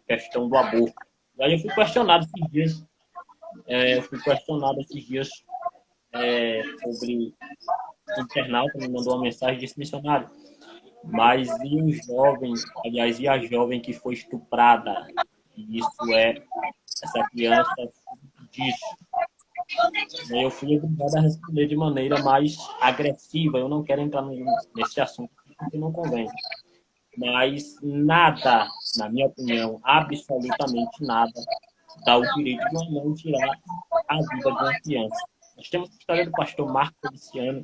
a questão do aborto. E aí eu fui questionado esses dias. Sobre o internauta me mandou uma mensagem e disse, missionário, mas e os jovens, aliás, e a jovem que foi estuprada? E essa criança disso. Eu fui obrigado a responder de maneira mais agressiva. Eu não quero entrar nesse assunto porque não convém. Mas nada, na minha opinião, absolutamente nada, dá o direito de uma mãe tirar a vida de uma criança. Nós temos a história do pastor Marco Feliciano,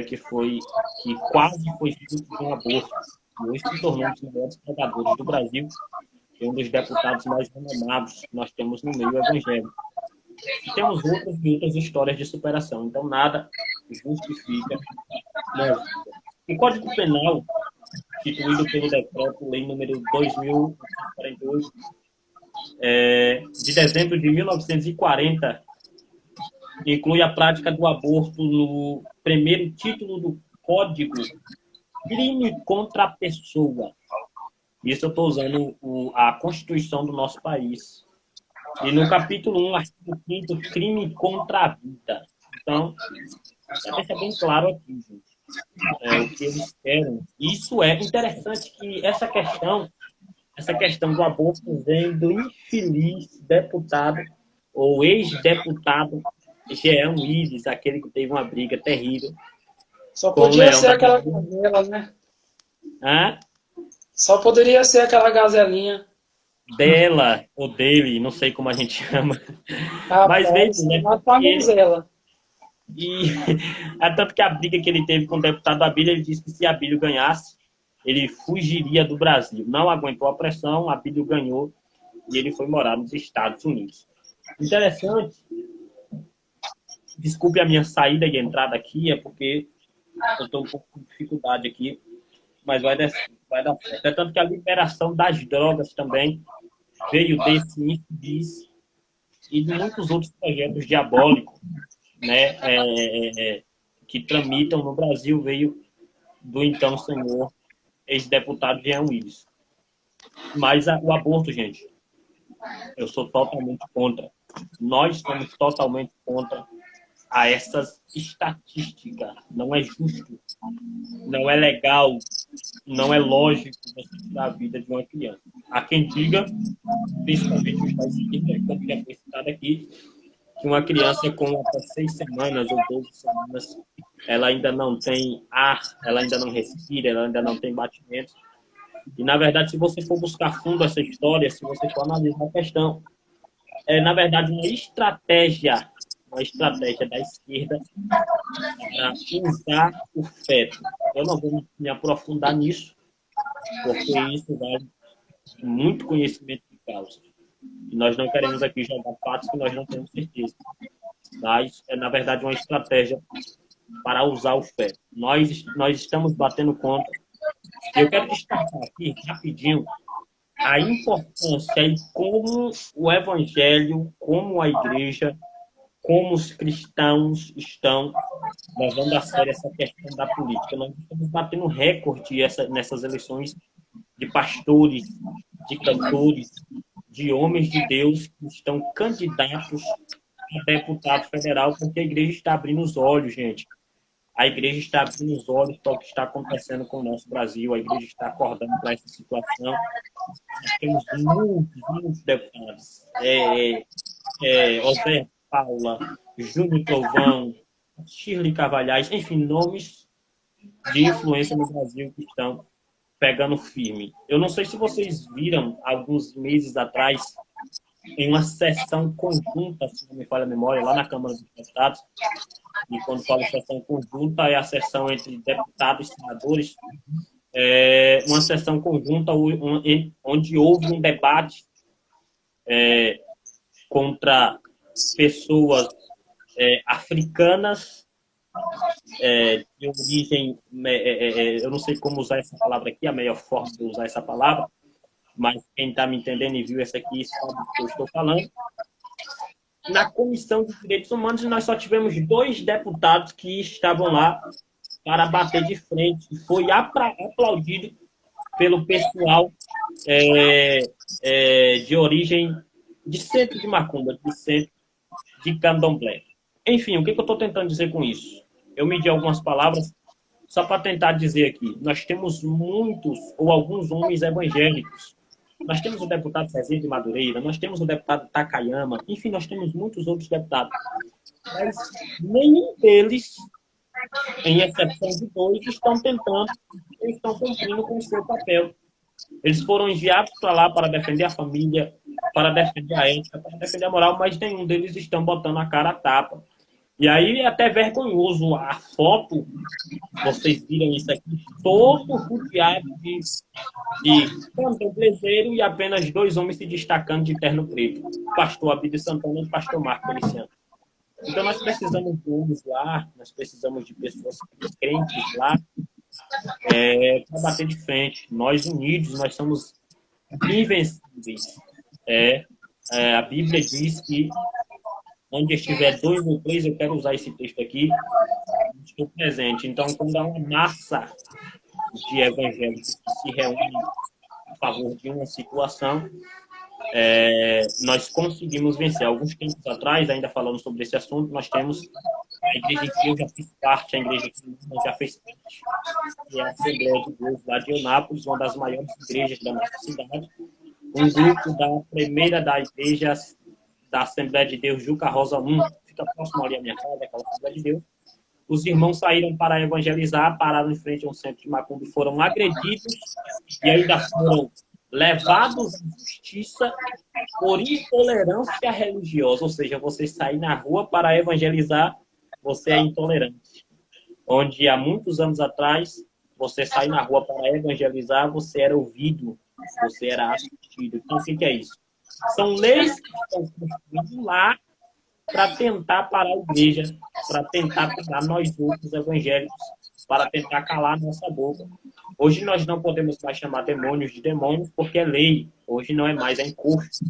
que quase foi fruto de um aborto. E hoje se tornou um dos maiores pregadores do Brasil e um dos deputados mais renomados que nós temos no meio evangélico. E temos outras e outras histórias de superação. Então, nada justifica. Não. O Código Penal, instituído pelo Decreto-Lei número 2.048, de dezembro de 1940, inclui a prática do aborto no primeiro título do Código, crime contra a pessoa. Isso eu estou usando a Constituição do nosso país. E no capítulo 1, artigo 5º, crime contra a vida. Então, para deixar bem claro aqui, gente, o que eles querem. Isso é interessante que essa questão do aborto vem do infeliz deputado ou ex-deputado Jean Willis, aquele que teve uma briga terrível. Só podia ser aquela gazela, né? Hã? Só poderia ser aquela gazelinha. Dela, ou dele, não sei como a gente chama. Mas veio, né? E é tanto que a briga que ele teve com o deputado Abílio, ele disse que se Abílio ganhasse, ele fugiria do Brasil. Não aguentou a pressão, Abílio ganhou e ele foi morar nos Estados Unidos. Interessante. Desculpe a minha saída e entrada aqui, é porque eu estou um pouco com dificuldade aqui, mas vai dar certo. É tanto que a liberação das drogas também veio desse infeliz e de muitos outros projetos diabólicos, né, que tramitam no Brasil, veio do então senhor ex-deputado Jean Willis. Mas o aborto, gente, eu sou totalmente contra. Nós somos totalmente contra a essas estatísticas. Não é justo, não é legal, não é lógico você tirar a vida de uma criança. Há quem diga, principalmente os pais, como já foi citado aqui, que uma criança com até 6 semanas ou 12 semanas, ela ainda não tem ar, ela ainda não respira, ela ainda não tem batimentos. E, na verdade, se você for buscar fundo essa história, se você for analisar a questão, é, na verdade, uma estratégia da esquerda para usar o feto. Eu não vou me aprofundar nisso, porque isso vai muito conhecimento de causa. E nós não queremos aqui jogar fatos que nós não temos certeza. Mas é, na verdade, uma estratégia para usar o feto. Nós estamos batendo contra. Eu quero destacar aqui, rapidinho, a importância e como o evangelho, como a igreja, como os cristãos estão levando a sério essa questão da política. Nós estamos batendo recorde nessas eleições de pastores, de cantores, de homens de Deus que estão candidatos a deputado federal, porque a igreja está abrindo os olhos, gente. A igreja está abrindo os olhos para o que está acontecendo com o nosso Brasil. A igreja está acordando para essa situação. Nós temos muitos deputados. José Paula, Júnior Trovão, Shirley Carvalhais, enfim, nomes de influência no Brasil que estão pegando firme. Eu não sei se vocês viram, alguns meses atrás, em uma sessão conjunta, se não me falha a memória, lá na Câmara dos Deputados, e quando falo sessão conjunta, é a sessão entre deputados e senadores, uma sessão conjunta onde houve um debate contra pessoas africanas de origem, eu não sei como usar essa palavra aqui, a melhor forma de usar essa palavra, mas quem está me entendendo e viu essa aqui sabe do que eu estou falando. Na Comissão de Direitos Humanos, nós só tivemos 2 deputados que estavam lá para bater de frente. E foi aplaudido pelo pessoal de origem de centro de Macumba, de centro de Candomblé. Enfim, o que eu estou tentando dizer com isso? Eu medi algumas palavras só para tentar dizer aqui. Nós temos muitos ou alguns homens evangélicos. Nós temos o deputado Cezinha de Madureira, nós temos o deputado Takayama, enfim, nós temos muitos outros deputados. Mas nenhum deles, em exceção de 2, estão tentando ou estão cumprindo com o seu papel. Eles foram enviados para lá para defender a família, para defender a ética, para defender a moral, mas nenhum deles estão botando a cara a tapa E aí é até vergonhoso a foto, vocês viram isso aqui, todo rodeado de candomblé e apenas 2 homens se destacando de terno preto. O pastor Abílio Santana e o pastor Marco Feliciano. Então nós precisamos de homens lá, nós precisamos de pessoas crentes lá, para bater de frente. Nós unidos, nós somos invencíveis. A Bíblia diz que onde estiver 2 ou 3, eu quero usar esse texto aqui, estou presente. Então, quando há uma massa de evangélicos que se reúnem a favor de uma situação, nós conseguimos vencer. Alguns tempos atrás, ainda falando sobre esse assunto, nós temos a igreja em que eu já fiz parte, a igreja que eu já fez parte, que é a Assembleia de Deus lá de Eunápolis, uma das maiores igrejas da nossa cidade. Um grupo da primeira da igreja da Assembleia de Deus Juca Rosa 1, fica próximo ali à minha casa, aquela Assembleia de Deus. Os irmãos saíram para evangelizar, pararam em frente a um centro de macumba e foram agredidos e ainda foram levados à justiça por intolerância religiosa. Ou seja, você sair na rua para evangelizar, você é intolerante. Onde há muitos anos atrás, você sair na rua para evangelizar, você era ouvido, você era assistido. Então, o que é isso? São leis que estão construídas lá para tentar parar a igreja, para tentar parar nós outros evangélicos, para tentar calar a nossa boca. Hoje nós não podemos mais chamar demônios de demônios, porque é lei. Hoje não é mais, é imposto,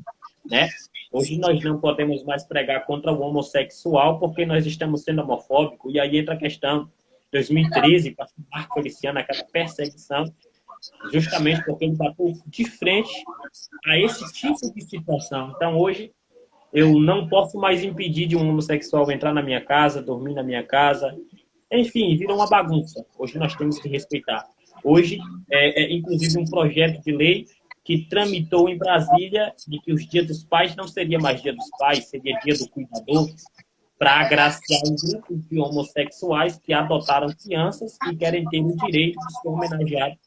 né? Hoje nós não podemos mais pregar contra o homossexual, porque nós estamos sendo homofóbicos. E aí entra a questão, 2013, pastor Marco Feliciano, aquela perseguição, justamente porque ele bateu de frente a esse tipo de situação. Então, hoje, eu não posso mais impedir de um homossexual entrar na minha casa, dormir na minha casa. Enfim, vira uma bagunça. Hoje nós temos que respeitar. Hoje, inclusive, um projeto de lei que tramitou em Brasília de que os dias dos pais não seria mais dia dos pais, seria dia do cuidador, para agraciar um grupo de homossexuais que adotaram crianças e querem ter o direito de ser homenageados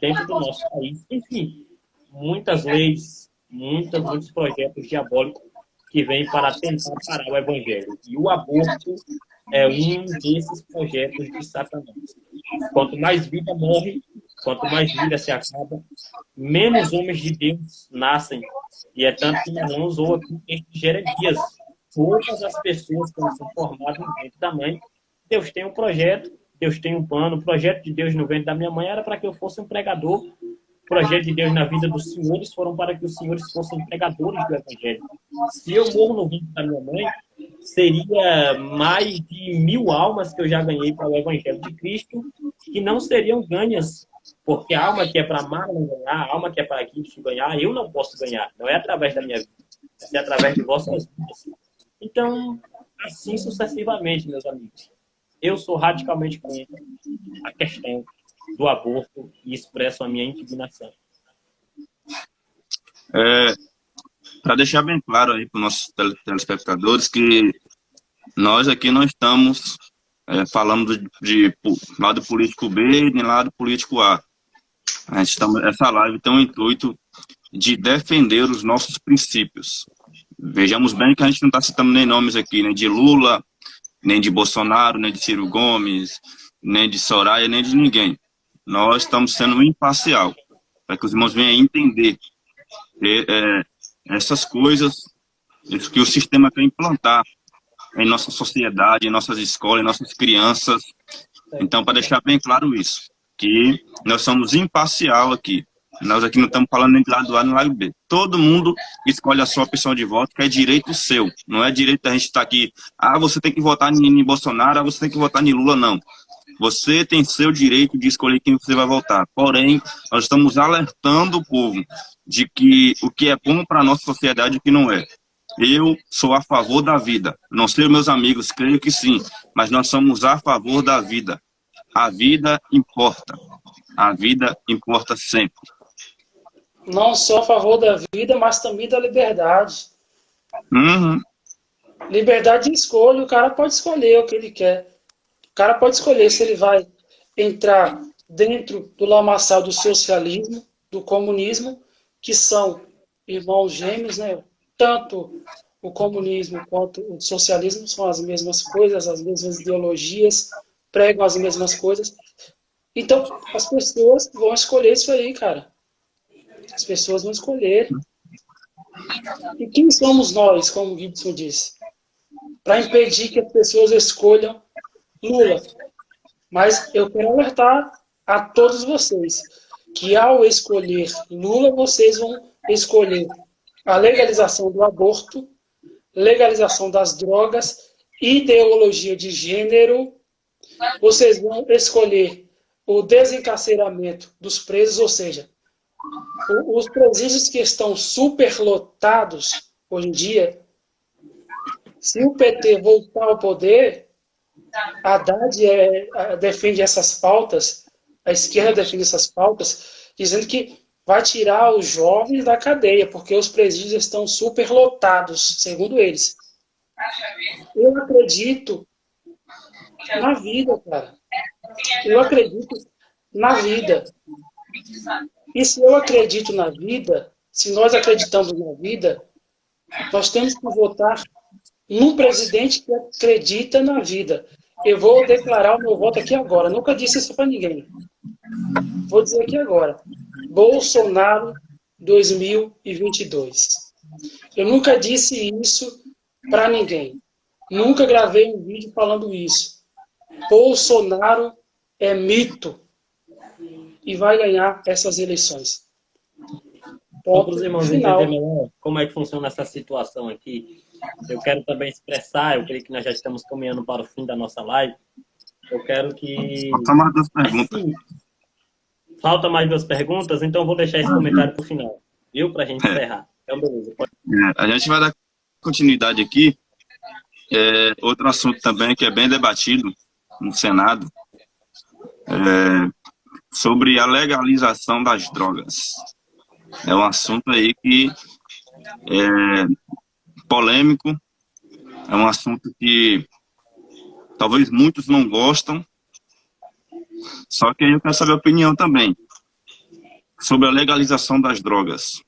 dentro do nosso país. Enfim, muitas leis, muitos projetos diabólicos que vêm para tentar parar o evangelho. E o aborto é um desses projetos de Satanás. Quanto mais vida morre, quanto mais vida se acaba, menos homens de Deus nascem. E é tanto que nós não usou aqui em Jeremias. Todas as pessoas que são formadas no ventre da mãe, Deus tem um projeto, Deus tem um plano. O projeto de Deus no ventre da minha mãe era para que eu fosse um pregador. O projeto de Deus na vida dos senhores foram para que os senhores fossem pregadores do evangelho. Se eu morro no ventre da minha mãe, seria mais de 1000 almas que eu já ganhei para o evangelho de Cristo, que não seriam ganhas, porque a alma que é para Marlon ganhar, a alma que é para Cristo ganhar, eu não posso ganhar. Não é através da minha vida, é através de vossas vidas. Então, assim sucessivamente, meus amigos. Eu sou radicalmente contra a questão do aborto e expresso a minha indignação. Para deixar bem claro aí para os nossos telespectadores que nós aqui não estamos falando de lado político B nem lado político A. Essa live tem o intuito de defender os nossos princípios. Vejamos bem que a gente não está citando nem nomes aqui, nem de Lula, nem de Bolsonaro, nem de Ciro Gomes, nem de Soraya, nem de ninguém. Nós estamos sendo imparcial, para que os irmãos venham entender essas coisas que o sistema quer implantar em nossa sociedade, em nossas escolas, em nossas crianças. Então, para deixar bem claro isso, que nós somos imparcial aqui. Nós aqui não estamos falando nem do lado A nem do lado B. Todo mundo escolhe a sua opção de voto, que é direito seu. Não é direito da gente estar aqui, você tem que votar em Bolsonaro, você tem que votar em Lula, não. Você tem seu direito de escolher quem você vai votar. Porém, nós estamos alertando o povo de que o que é bom para a nossa sociedade e o que não é. Eu sou a favor da vida. Não sei os meus amigos, creio que sim. Mas nós somos a favor da vida. A vida importa. A vida importa sempre. Não só a favor da vida, mas também da liberdade. Uhum. Liberdade de escolha. O cara pode escolher o que ele quer. O cara pode escolher se ele vai entrar dentro do lamaçal do socialismo, do comunismo, que são irmãos gêmeos, né? Tanto o comunismo quanto o socialismo são as mesmas coisas, as mesmas ideologias, pregam as mesmas coisas. Então, as pessoas vão escolher isso aí, cara. As pessoas vão escolher. E quem somos nós, como o Gibson disse, para impedir que as pessoas escolham Lula? Mas eu quero alertar a todos vocês que ao escolher Lula, vocês vão escolher a legalização do aborto, legalização das drogas, ideologia de gênero, vocês vão escolher o desencarceramento dos presos, ou seja, os presídios que estão superlotados hoje em dia. Se o PT voltar ao poder, a Haddad defende essas pautas, a esquerda defende essas pautas, dizendo que vai tirar os jovens da cadeia, porque os presídios estão superlotados, segundo eles. Eu acredito na vida, cara. Eu acredito na vida. E se eu acredito na vida, se nós acreditamos na vida, nós temos que votar num presidente que acredita na vida. Eu vou declarar o meu voto aqui agora. Nunca disse isso para ninguém. Vou dizer aqui agora. Bolsonaro 2022. Eu nunca disse isso para ninguém. Nunca gravei um vídeo falando isso. Bolsonaro é mito e vai ganhar essas eleições. Para os irmãos entenderem melhor como é que funciona essa situação aqui, eu quero também expressar, eu creio que nós já estamos caminhando para o fim da nossa live, eu quero que... Falta mais duas perguntas, então eu vou deixar esse comentário para o final, viu? Para a gente encerrar. Então, beleza. A gente vai dar continuidade aqui. Outro assunto também que é bem debatido no Senado, sobre a legalização das drogas. É um assunto aí que é polêmico, é um assunto que talvez muitos não gostam, só que eu quero saber a opinião também sobre a legalização das drogas.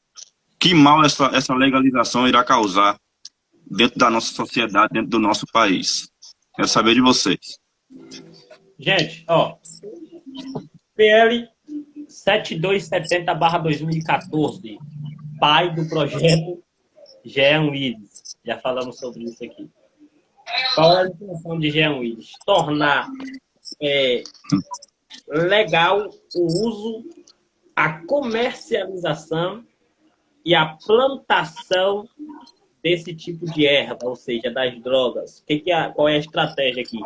Que mal essa legalização irá causar dentro da nossa sociedade, dentro do nosso país? Quero saber de vocês. Gente, ó, PL 7270/2014, pai do projeto Jean Willis. Já falamos sobre isso aqui. Qual é a intenção de Jean Willis? Tornar legal o uso, a comercialização e a plantação desse tipo de erva, ou seja, das drogas. Qual é a estratégia aqui?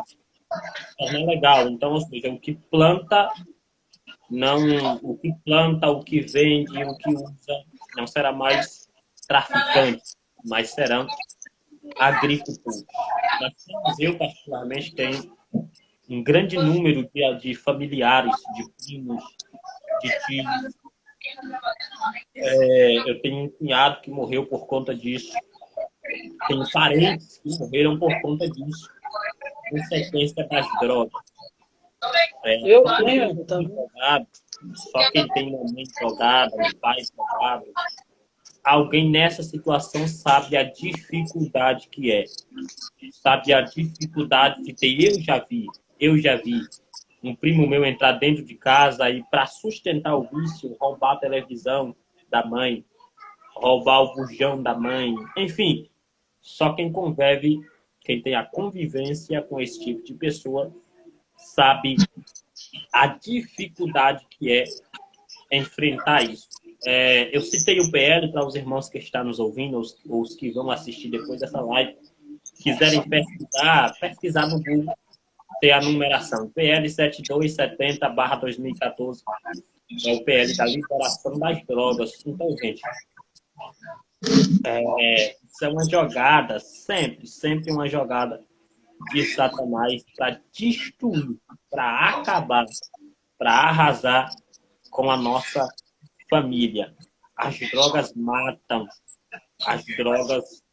Tornar legal. Então, ou seja, o que planta, o que vende, o que usa, não será mais traficante, mas serão agricultores. Eu, particularmente, tenho um grande número de familiares, de primos, de tios. Eu tenho um cunhado que morreu por conta disso. Tenho parentes que morreram por conta disso, consequência das drogas. Eu tenho também. Só quem tem uma mãe drogada, um pai drogado, alguém nessa situação sabe a dificuldade que é. Sabe a dificuldade de ter. Eu já vi um primo meu entrar dentro de casa e, para sustentar o vício, roubar a televisão da mãe, roubar o bujão da mãe, enfim. Só quem convive, quem tem a convivência com esse tipo de pessoa, sabe a dificuldade que é enfrentar isso. Eu citei o PL para os irmãos que estão nos ouvindo, ou os que vão assistir depois dessa live, quiserem pesquisar no Google, ter a numeração. PL 7270/2014 é o PL da liberação das drogas. Então, gente, isso é uma jogada, sempre uma jogada de Satanás para destruir, para acabar, para arrasar com a nossa família. As drogas matam, as drogas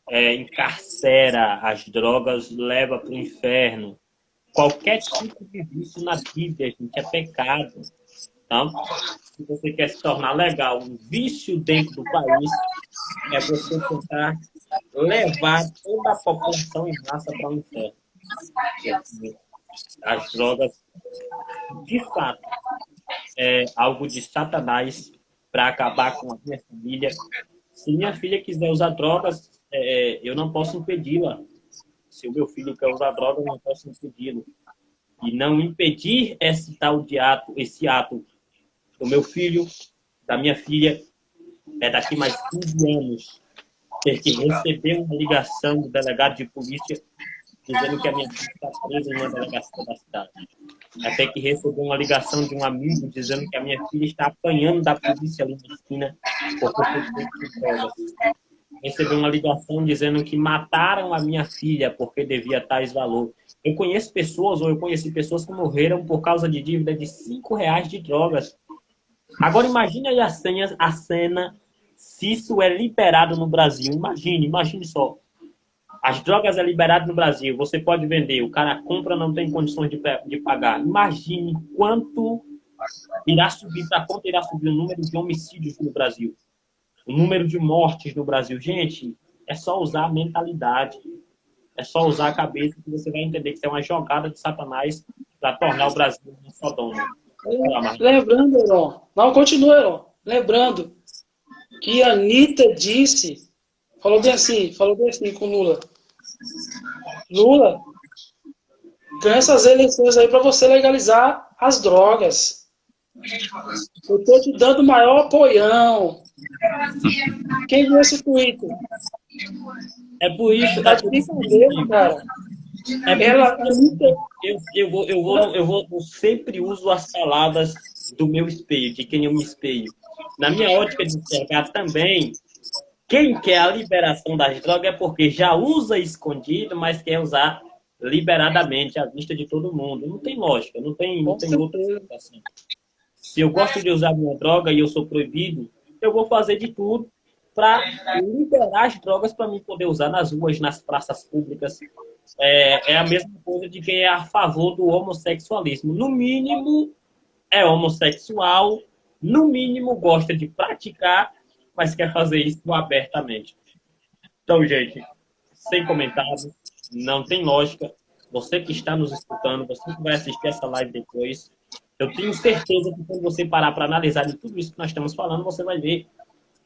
encarceram, as drogas levam para o inferno. Qualquer tipo de vício na Bíblia, gente, é pecado. Então, se você quer se tornar legal, um vício dentro do país, é você tentar levar toda a população em massa para o inferno. As drogas, de fato, é algo de Satanás para acabar com a minha família. Se minha filha quiser usar drogas, eu não posso impedi-la. Se o meu filho quer usar drogas, eu não posso impedi-lo. E não impedir esse ato do meu filho, da minha filha, daqui mais 15 anos, ter que receber uma ligação do delegado de polícia dizendo que a minha filha está presa em uma delegacia da cidade. Até que receber uma ligação de um amigo dizendo que a minha filha está apanhando da polícia ali na esquina porque foi feito drogas. Receber uma ligação dizendo que mataram a minha filha porque devia tais valor. Eu conheci pessoas que morreram por causa de dívida de R$5 de drogas. Agora imagine aí a cena se isso é liberado no Brasil. Imagine só. As drogas é liberado no Brasil, você pode vender, o cara compra, não tem condições de pagar. Imagine quanto irá subir, para quanto irá subir o número de homicídios no Brasil, o número de mortes no Brasil. Gente, é só usar a mentalidade, é só usar a cabeça que você vai entender que isso é uma jogada de Satanás para tornar o Brasil um Sodoma. Lembrando, Heron, não, continua, Heron. Lembrando que a Anitta disse, falou bem assim com Lula. Lula, ganha essas eleições aí para você legalizar as drogas. Eu estou te dando o maior apoião. Quem viu esse tweet? É por isso. Tá de brincadeira, cara. Eu sempre uso as palavras do meu espelho, de quem eu me espelho. Na minha ótica de enxergar também, quem quer a liberação das drogas é porque já usa escondido, mas quer usar liberadamente à vista de todo mundo. Não tem lógica, não tem outra explicação. Se eu gosto de usar minha droga e eu sou proibido, eu vou fazer de tudo para liberar as drogas para mim poder usar nas ruas, nas praças públicas. É a mesma coisa de quem é a favor do homossexualismo. No mínimo, é homossexual, no mínimo, gosta de praticar, mas quer fazer isso abertamente. Então, gente, sem comentários, não tem lógica. Você que está nos escutando, você que vai assistir essa live depois, eu tenho certeza que quando você parar para analisar de tudo isso que nós estamos falando, você vai ver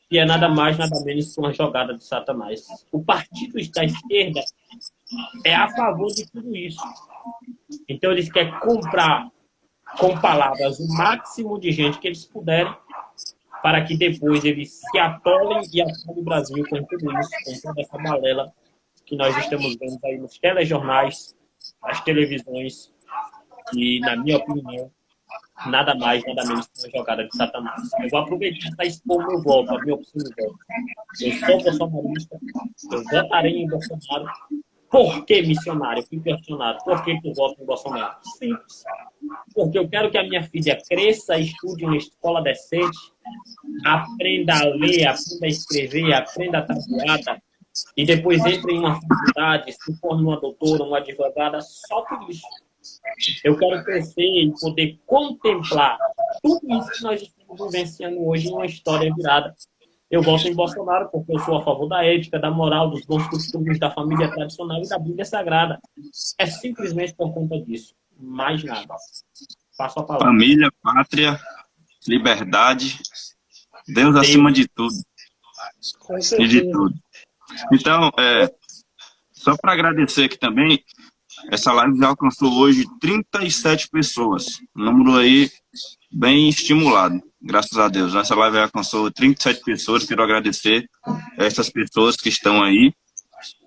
que é nada mais, nada menos que uma jogada de Satanás. O partido da esquerda é a favor de tudo isso. Então, eles querem comprar com palavras o máximo de gente que eles puderem para que depois eles se atolem e atolem o Brasil com tudo isso, com toda essa balela que nós estamos vendo aí nos telejornais, nas televisões, e, na minha opinião, nada mais, nada menos que uma jogada de Satanás. Eu vou aproveitar para expor meu voto, a minha opção de voto. Eu sou bolsonarista, eu votarei em Bolsonaro. Por que missionário? Eu fui questionado. Por que eu voto em Bolsonaro? Simples. Porque eu quero que a minha filha cresça, estude em uma escola decente, aprenda a ler, aprenda a escrever, aprenda a tabuada, e depois entre em uma faculdade, se forme uma doutora, uma advogada, só por isso. Eu quero crescer e poder contemplar tudo isso que nós estamos vivenciando hoje em uma história virada. Eu voto em Bolsonaro porque eu sou a favor da ética, da moral, dos bons costumes, da família tradicional e da Bíblia Sagrada. É simplesmente por conta disso. Mais nada. Passo a palavra. Família, pátria, liberdade, Deus acima de tudo. E de tudo. Então, só para agradecer aqui também, essa live já alcançou hoje 37 pessoas. Um número aí bem estimulado, graças a Deus. Essa live já alcançou 37 pessoas. Quero agradecer a essas pessoas que estão aí,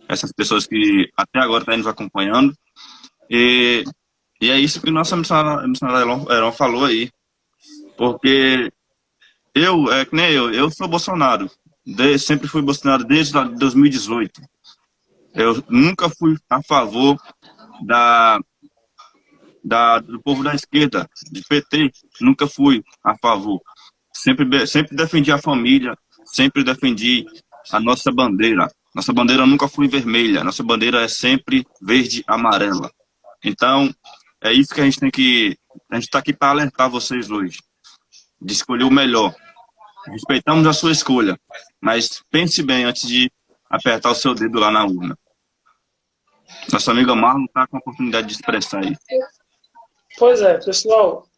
essas pessoas que até agora estão nos acompanhando. E é isso que nossa missionária Heron falou aí. Porque que nem eu sou Bolsonaro. Sempre fui Bolsonaro desde 2018. Eu nunca fui a favor do povo da esquerda, de PT, nunca fui a favor. Sempre defendi a família, sempre defendi a nossa bandeira. Nossa bandeira nunca foi vermelha, nossa bandeira é sempre verde e amarela. Então, é isso que a gente está aqui para alertar vocês hoje, de escolher o melhor. Respeitamos a sua escolha, mas pense bem antes de apertar o seu dedo lá na urna. Nossa amiga Marlon está com a oportunidade de expressar isso. Pois é, pessoal,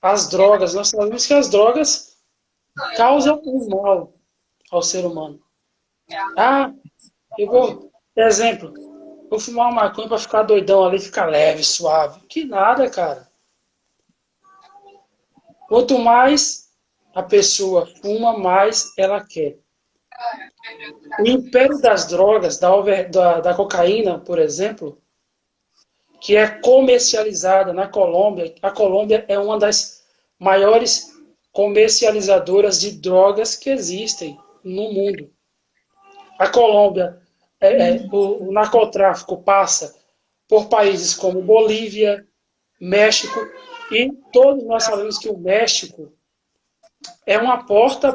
as drogas, nós sabemos que as drogas causam um mal ao ser humano. Eu vou, exemplo, vou fumar uma maconha para ficar doidão ali, ficar leve, suave. Que nada, cara. Quanto mais a pessoa fuma, mais ela quer. O império das drogas, da cocaína, por exemplo, que é comercializada na Colômbia. A Colômbia é uma das maiores comercializadoras de drogas que existem no mundo. A Colômbia, o narcotráfico passa por países como Bolívia, México, e todos nós sabemos que o México é uma porta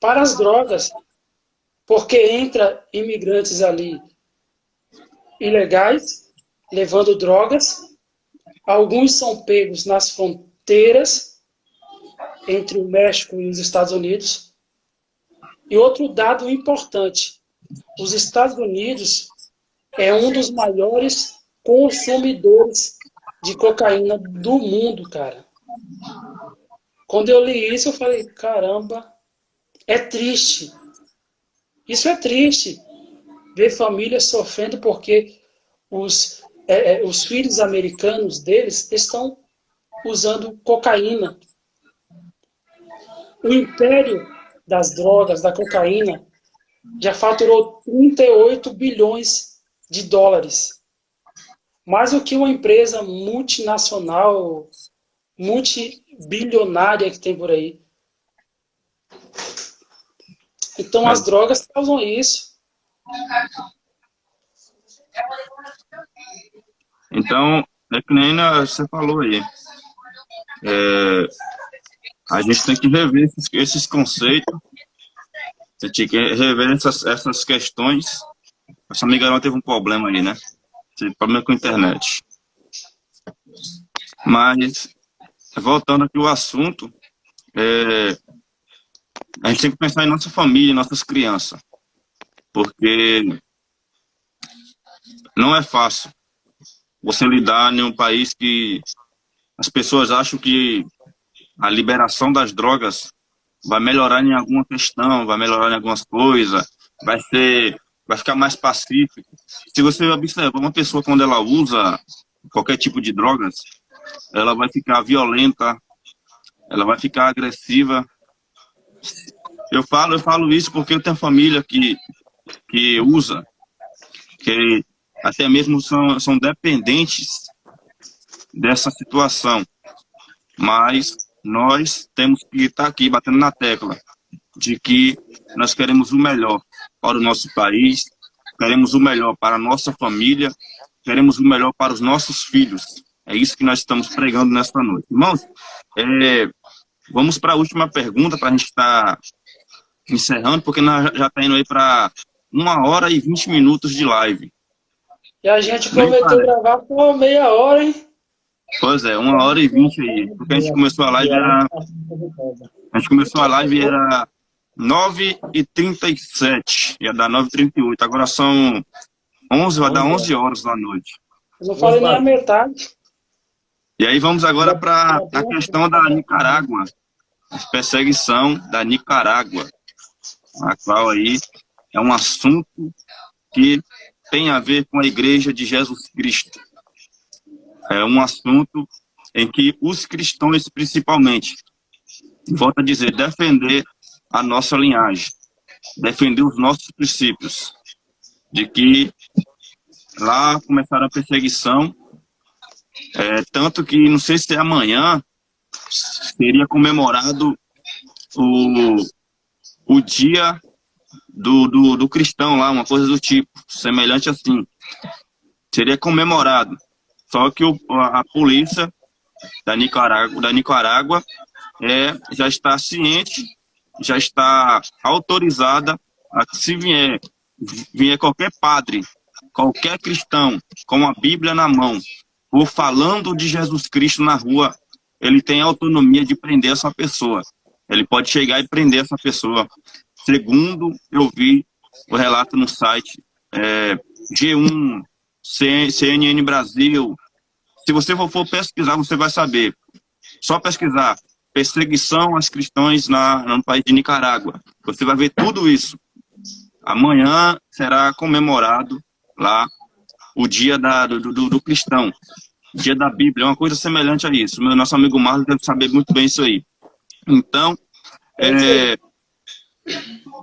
para as drogas, porque entra imigrantes ali ilegais, levando drogas, alguns são pegos nas fronteiras entre o México e os Estados Unidos. E outro dado importante, os Estados Unidos é um dos maiores consumidores de cocaína do mundo, cara. Quando eu li isso, eu falei, caramba, é triste. Isso é triste. Ver famílias sofrendo porque os filhos americanos deles estão usando cocaína. O império das drogas, da cocaína, já faturou 38 bilhões de dólares. Mais do que uma empresa multinacional, multibilionária que tem por aí. Então as drogas causam isso. Então, é que nem você falou aí. A gente tem que rever esses conceitos. A gente tem que rever essas questões. Essa amiga não teve um problema aí, né? Teve problema com a internet. Mas, voltando aqui ao assunto, a gente tem que pensar em nossa família, em nossas crianças. Porque não é fácil você lidar em um país que as pessoas acham que a liberação das drogas vai melhorar em alguma questão, vai melhorar em algumas coisas, vai ficar mais pacífico. Se você observar uma pessoa quando ela usa qualquer tipo de drogas, ela vai ficar violenta, ela vai ficar agressiva. Eu falo isso porque eu tenho família que usa, que até mesmo são dependentes dessa situação. Mas nós temos que estar aqui batendo na tecla de que nós queremos o melhor para o nosso país, queremos o melhor para a nossa família, queremos o melhor para os nossos filhos. É isso que nós estamos pregando nesta noite. Irmãos, vamos para a última pergunta para a gente estar encerrando, porque nós já está indo aí para 1h20 de live. E a gente prometeu gravar por meia hora, hein? Pois é, 1h20 aí. Porque a gente começou a live era 9h37. Ia dar 9h38. Agora são 11, vai dar 11 horas da noite. Eu não falei nem a metade. E aí vamos agora para a questão da Nicarágua. A perseguição da Nicarágua. A qual aí é um assunto que tem a ver com a Igreja de Jesus Cristo. É um assunto em que os cristãos, principalmente, volto a dizer, defender a nossa linhagem, defender os nossos princípios, de que lá começaram a perseguição, tanto que, não sei se amanhã, seria comemorado o dia do cristão lá, uma coisa do tipo, semelhante assim. Seria comemorado. Só que a polícia da Nicarágua já está ciente, já está autorizada a que se vier qualquer padre, qualquer cristão com a Bíblia na mão, ou falando de Jesus Cristo na rua, ele tem autonomia de prender essa pessoa. Ele pode chegar e prender essa pessoa. segundo eu vi o relato no site G1, CNN Brasil. Se você for pesquisar, você vai saber. Só pesquisar perseguição aos cristãos no país de Nicarágua. Você vai ver tudo isso. Amanhã será comemorado lá o dia do cristão, dia da Bíblia, é uma coisa semelhante a isso. Nosso amigo Marlon deve saber muito bem isso aí. Então,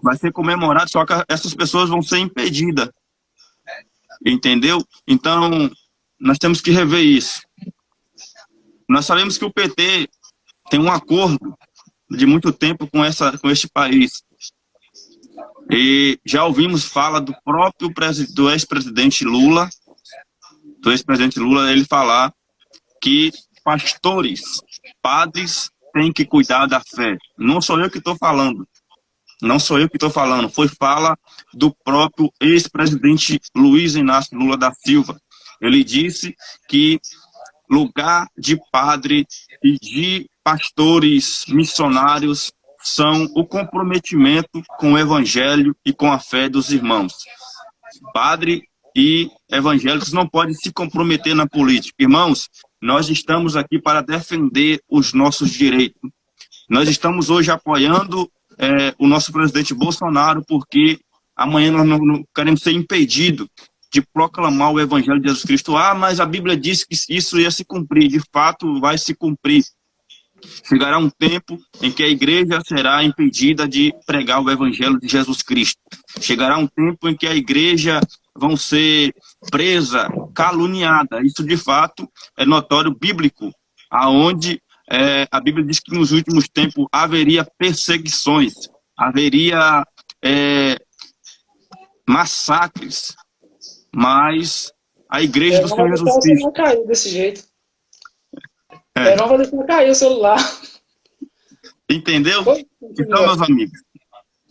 vai ser comemorado, só que essas pessoas vão ser impedidas. Entendeu? Então, nós temos que rever isso. Nós sabemos que o PT tem um acordo de muito tempo com este país. E já ouvimos fala do próprio ex-presidente Lula, ele falar que pastores, padres, têm que cuidar da fé. Não sou eu que estou falando. Foi fala do próprio ex-presidente Luiz Inácio Lula da Silva. Ele disse que lugar de padre e de pastores missionários são o comprometimento com o evangelho e com a fé dos irmãos. Padre e evangélicos não podem se comprometer na política. Irmãos, nós estamos aqui para defender os nossos direitos. Nós estamos hoje apoiando o nosso presidente Bolsonaro porque amanhã nós não queremos ser impedidos de proclamar o evangelho de Jesus Cristo. Mas a Bíblia disse que isso ia se cumprir. De fato, vai se cumprir. Chegará um tempo em que a igreja será impedida de pregar o evangelho de Jesus Cristo. Chegará um tempo em que a igreja vão ser presa, caluniada. Isso, de fato, é notório bíblico, aonde a Bíblia diz que nos últimos tempos haveria perseguições, haveria massacres, mas a igreja do Senhor Jesus Cristo... Não caiu desse jeito. Não vai deixar cair o celular. Entendeu? Então, meus amigos...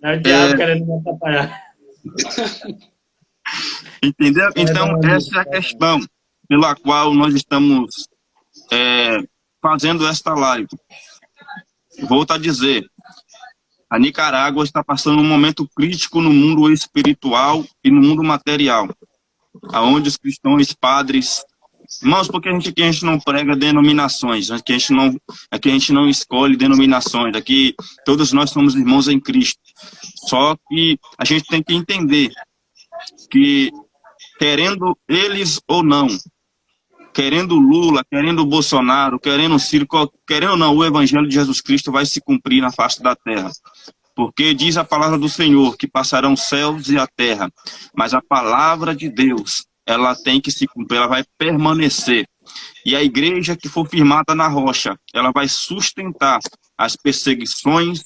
É o diabo querendo me atrapalhar. Entendeu? Então, essa é a questão pela qual nós estamos fazendo esta live. Volto a dizer, a Nicarágua está passando um momento crítico no mundo espiritual e no mundo material, aonde os cristãos, padres... Irmãos, porque aqui a gente não prega denominações, aqui a gente não escolhe denominações, aqui todos nós somos irmãos em Cristo. Só que a gente tem que entender que, querendo eles ou não, querendo Lula, querendo Bolsonaro, querendo Ciro, querendo ou não, o evangelho de Jesus Cristo vai se cumprir na face da terra. Porque diz a palavra do Senhor que passarão os céus e a terra, mas a palavra de Deus, ela tem que se cumprir, ela vai permanecer. E a igreja que for firmada na rocha, ela vai sustentar as perseguições,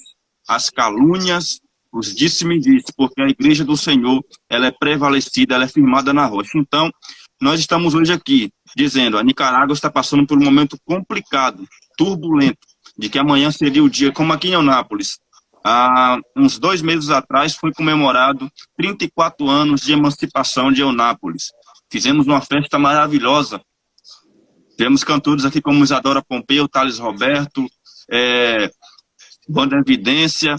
as calúnias, os disse-me-disse, porque a igreja do Senhor, ela é prevalecida, ela é firmada na rocha. Então, nós estamos hoje aqui dizendo, a Nicarágua está passando por um momento complicado, turbulento, de que amanhã seria o dia, como aqui em Eunápolis, há uns 2 meses atrás foi comemorado 34 anos de emancipação de Eunápolis. Fizemos uma festa maravilhosa. Temos cantores aqui como Isadora Pompeu, Thales Roberto, Banda Evidência.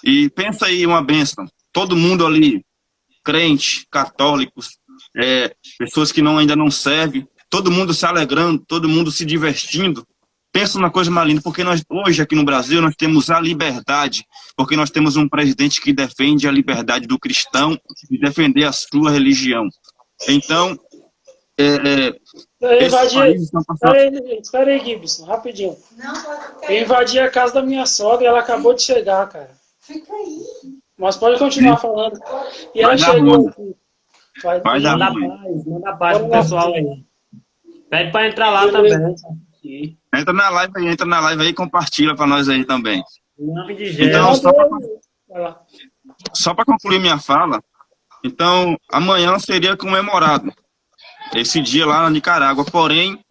E pensa aí uma bênção. Todo mundo ali, crente, católicos, pessoas que ainda não servem, todo mundo se alegrando, todo mundo se divertindo. Pensa numa coisa mais linda, porque nós, hoje aqui no Brasil, nós temos a liberdade, porque nós temos um presidente que defende a liberdade do cristão e defender a sua religião. Então, Espera aí, Gibson, rapidinho. Eu invadi a casa da minha sogra e ela acabou de chegar, cara. Fica aí. Mas pode continuar falando. E ela chegou aqui. Manda paz pro pessoal aí. Pede pra entrar lá também. Entra na live aí e compartilha pra nós aí também. Em nome de Jesus. Então, só para concluir minha fala, então, amanhã seria comemorado esse dia lá na Nicarágua. Porém,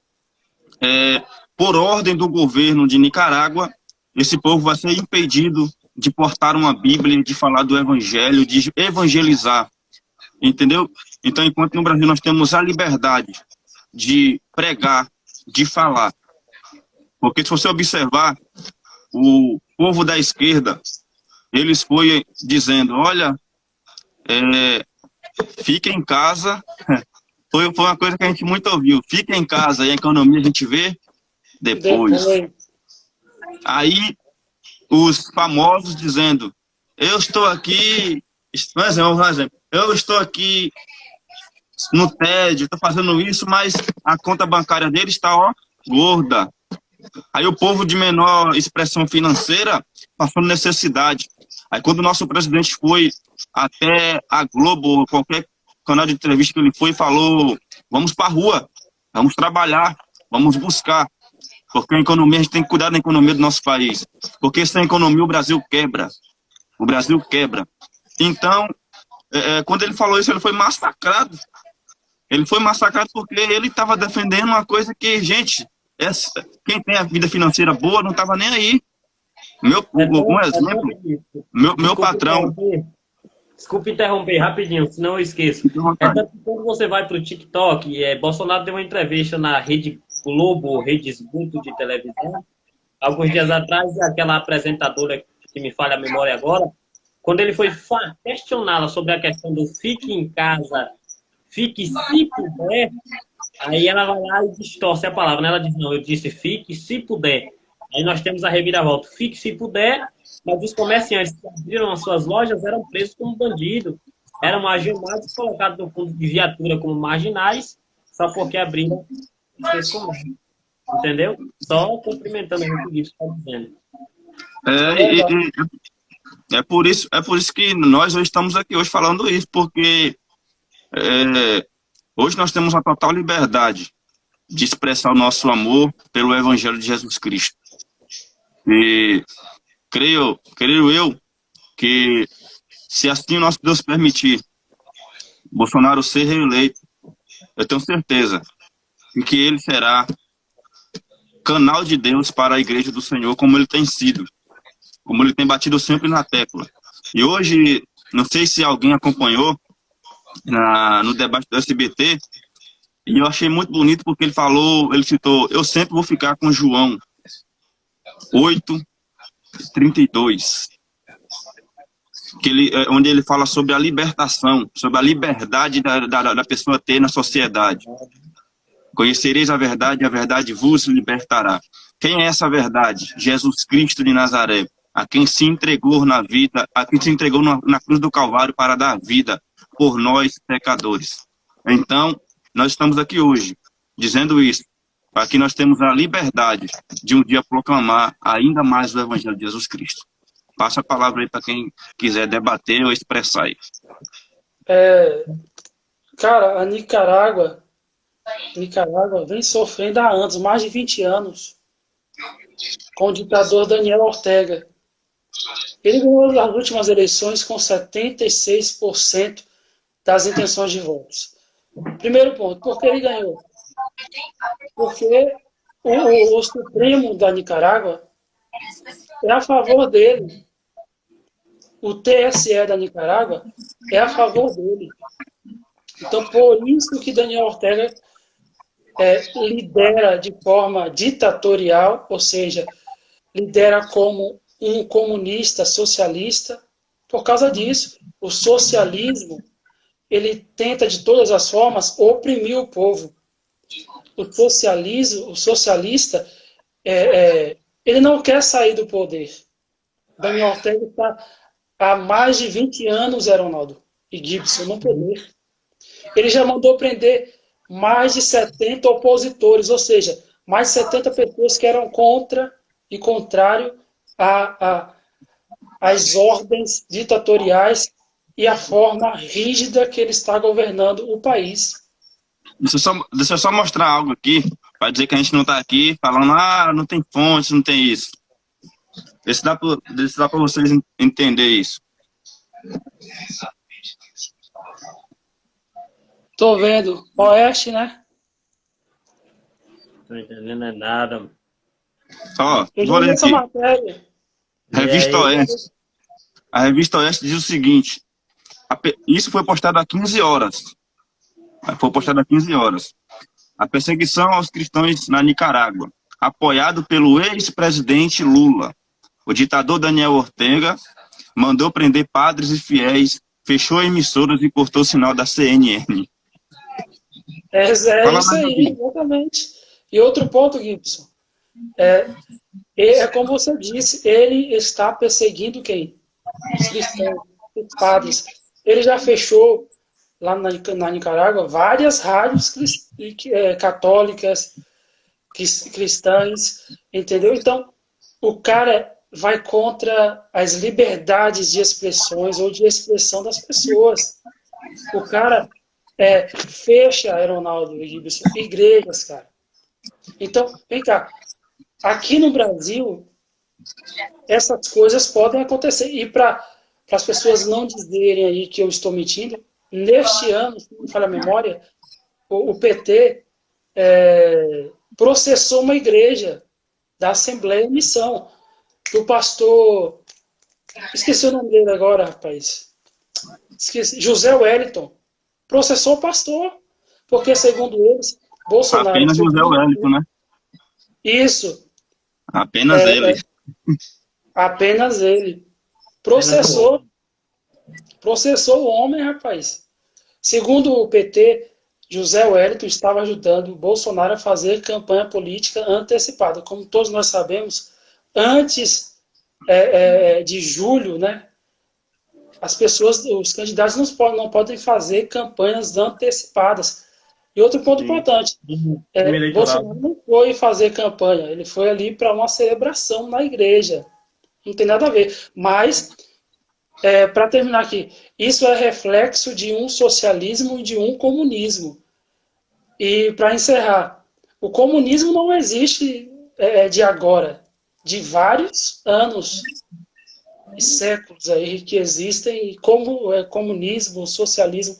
por ordem do governo de Nicarágua, esse povo vai ser impedido de portar uma Bíblia, de falar do Evangelho, de evangelizar. Entendeu? Então, enquanto no Brasil nós temos a liberdade de pregar, de falar. Porque se você observar, o povo da esquerda, eles foi dizendo, olha, fica em casa. Foi uma coisa que a gente muito ouviu. Fica em casa e a economia a gente vê depois. Aí, os famosos dizendo, eu estou aqui, por exemplo, eu estou aqui no TED, estou fazendo isso, mas a conta bancária dele está, ó, gorda. Aí o povo de menor expressão financeira passando necessidade. Aí quando o nosso presidente foi até a Globo, ou qualquer canal de entrevista que ele foi, falou, vamos para a rua, vamos trabalhar, vamos buscar. Porque a economia, a gente tem que cuidar da economia do nosso país. Porque sem economia o Brasil quebra. O Brasil quebra. Então, quando ele falou isso, ele foi massacrado. Ele foi massacrado porque ele estava defendendo uma coisa que, gente, quem tem a vida financeira boa não estava nem aí. Um exemplo, meu patrão... Desculpa interromper rapidinho, senão eu esqueço. Quando você vai para o TikTok, Bolsonaro deu uma entrevista na Rede Globo, Rede Esgoto de televisão, alguns dias atrás, aquela apresentadora, que me falha a memória agora, quando ele foi questioná-la sobre a questão do fique em casa, fique se puder, aí ela vai lá e distorce a palavra, né? Ela diz, não, eu disse fique se puder. Aí nós temos a reviravolta, fique se puder, mas os comerciantes que abriram as suas lojas eram presos como bandidos, eram agiomados colocados no fundo de viatura como marginais, só porque abriram esse comércio. Entendeu? Só cumprimentando o que o Gui está dizendo. É por isso que nós hoje estamos aqui hoje falando isso, porque hoje nós temos a total liberdade de expressar o nosso amor pelo Evangelho de Jesus Cristo. E creio eu que, se assim o nosso Deus permitir Bolsonaro ser reeleito, eu tenho certeza de que ele será canal de Deus para a igreja do Senhor, como ele tem sido, como ele tem batido sempre na tecla. E hoje, não sei se alguém acompanhou no debate do SBT, e eu achei muito bonito porque ele citou, eu sempre vou ficar com João 8:32, onde ele fala sobre a libertação, sobre a liberdade da pessoa ter na sociedade. Conhecereis a verdade vos libertará. Quem é essa verdade? Jesus Cristo de Nazaré, a quem se entregou na vida, a quem se entregou na cruz do Calvário para dar vida por nós pecadores. Então, nós estamos aqui hoje, dizendo isso, para que nós temos a liberdade de um dia proclamar ainda mais o Evangelho de Jesus Cristo. Passa a palavra aí para quem quiser debater ou expressar isso. Cara, a Nicarágua vem sofrendo há anos, mais de 20 anos, com o ditador Daniel Ortega. Ele ganhou as últimas eleições com 76% das intenções de votos. Primeiro ponto, por que ele ganhou? Porque o Supremo da Nicarágua é a favor dele. O TSE da Nicarágua é a favor dele. Então, por isso que Daniel Ortega lidera de forma ditatorial, ou seja, lidera como um comunista socialista. Por causa disso, o socialismo, ele tenta de todas as formas oprimir o povo. O socialista, ele não quer sair do poder. Daniel Ortega está há mais de 20 anos, Ronaldo e Gibson, no poder. Ele já mandou prender mais de 70 opositores, ou seja, mais de 70 pessoas que eram contra e contrário às ordens ditatoriais e a forma rígida que ele está governando o país. Deixa eu só mostrar algo aqui, para dizer que a gente não está aqui falando, não tem fontes, não tem isso. Deixa dá para vocês entenderem isso. Tô vendo. Oeste, né? Não tô entendendo nada. Ó, vou ler essa matéria. Revista Oeste. A Revista Oeste diz o seguinte, isso foi postado há 15 horas. Foi postado há 15 horas. A perseguição aos cristãos na Nicarágua, apoiado pelo ex-presidente Lula. O ditador Daniel Ortega mandou prender padres e fiéis, fechou emissoras e cortou o sinal da CNN. É Fala isso mais, aí, Davi. exatamente. E outro ponto, Gibson, é como você disse, ele está perseguindo quem? Os cristãos, os padres. Ele já fechou lá na Nicarágua várias rádios católicas, cristãs, entendeu? Então, o cara vai contra as liberdades de expressões ou de expressão das pessoas. O cara fecha, Ronaldo e Gibson, igrejas, cara. Então, vem cá, aqui no Brasil, essas coisas podem acontecer. E para as pessoas não dizerem aí que eu estou mentindo, neste ano, se não me falha a memória, o PT processou uma igreja da Assembleia Missão. O pastor. Esqueci o nome dele agora, rapaz. Esqueci. José Wellington. Processou o pastor. Porque, segundo eles, Bolsonaro. Apenas José Wellington, né? Isso. Apenas ele. Apenas ele. Processou o homem, rapaz. Segundo o PT, José Wellington estava ajudando Bolsonaro a fazer campanha política antecipada. Como todos nós sabemos, antes de julho, né, as pessoas, os candidatos não podem fazer campanhas antecipadas. E outro ponto importante, Bolsonaro não foi fazer campanha, ele foi ali para uma celebração na igreja. Não tem nada a ver. Mas, para terminar aqui, isso é reflexo de um socialismo e de um comunismo. E, para encerrar, o comunismo não existe de agora, de vários anos e séculos aí que existem, e como comunismo, socialismo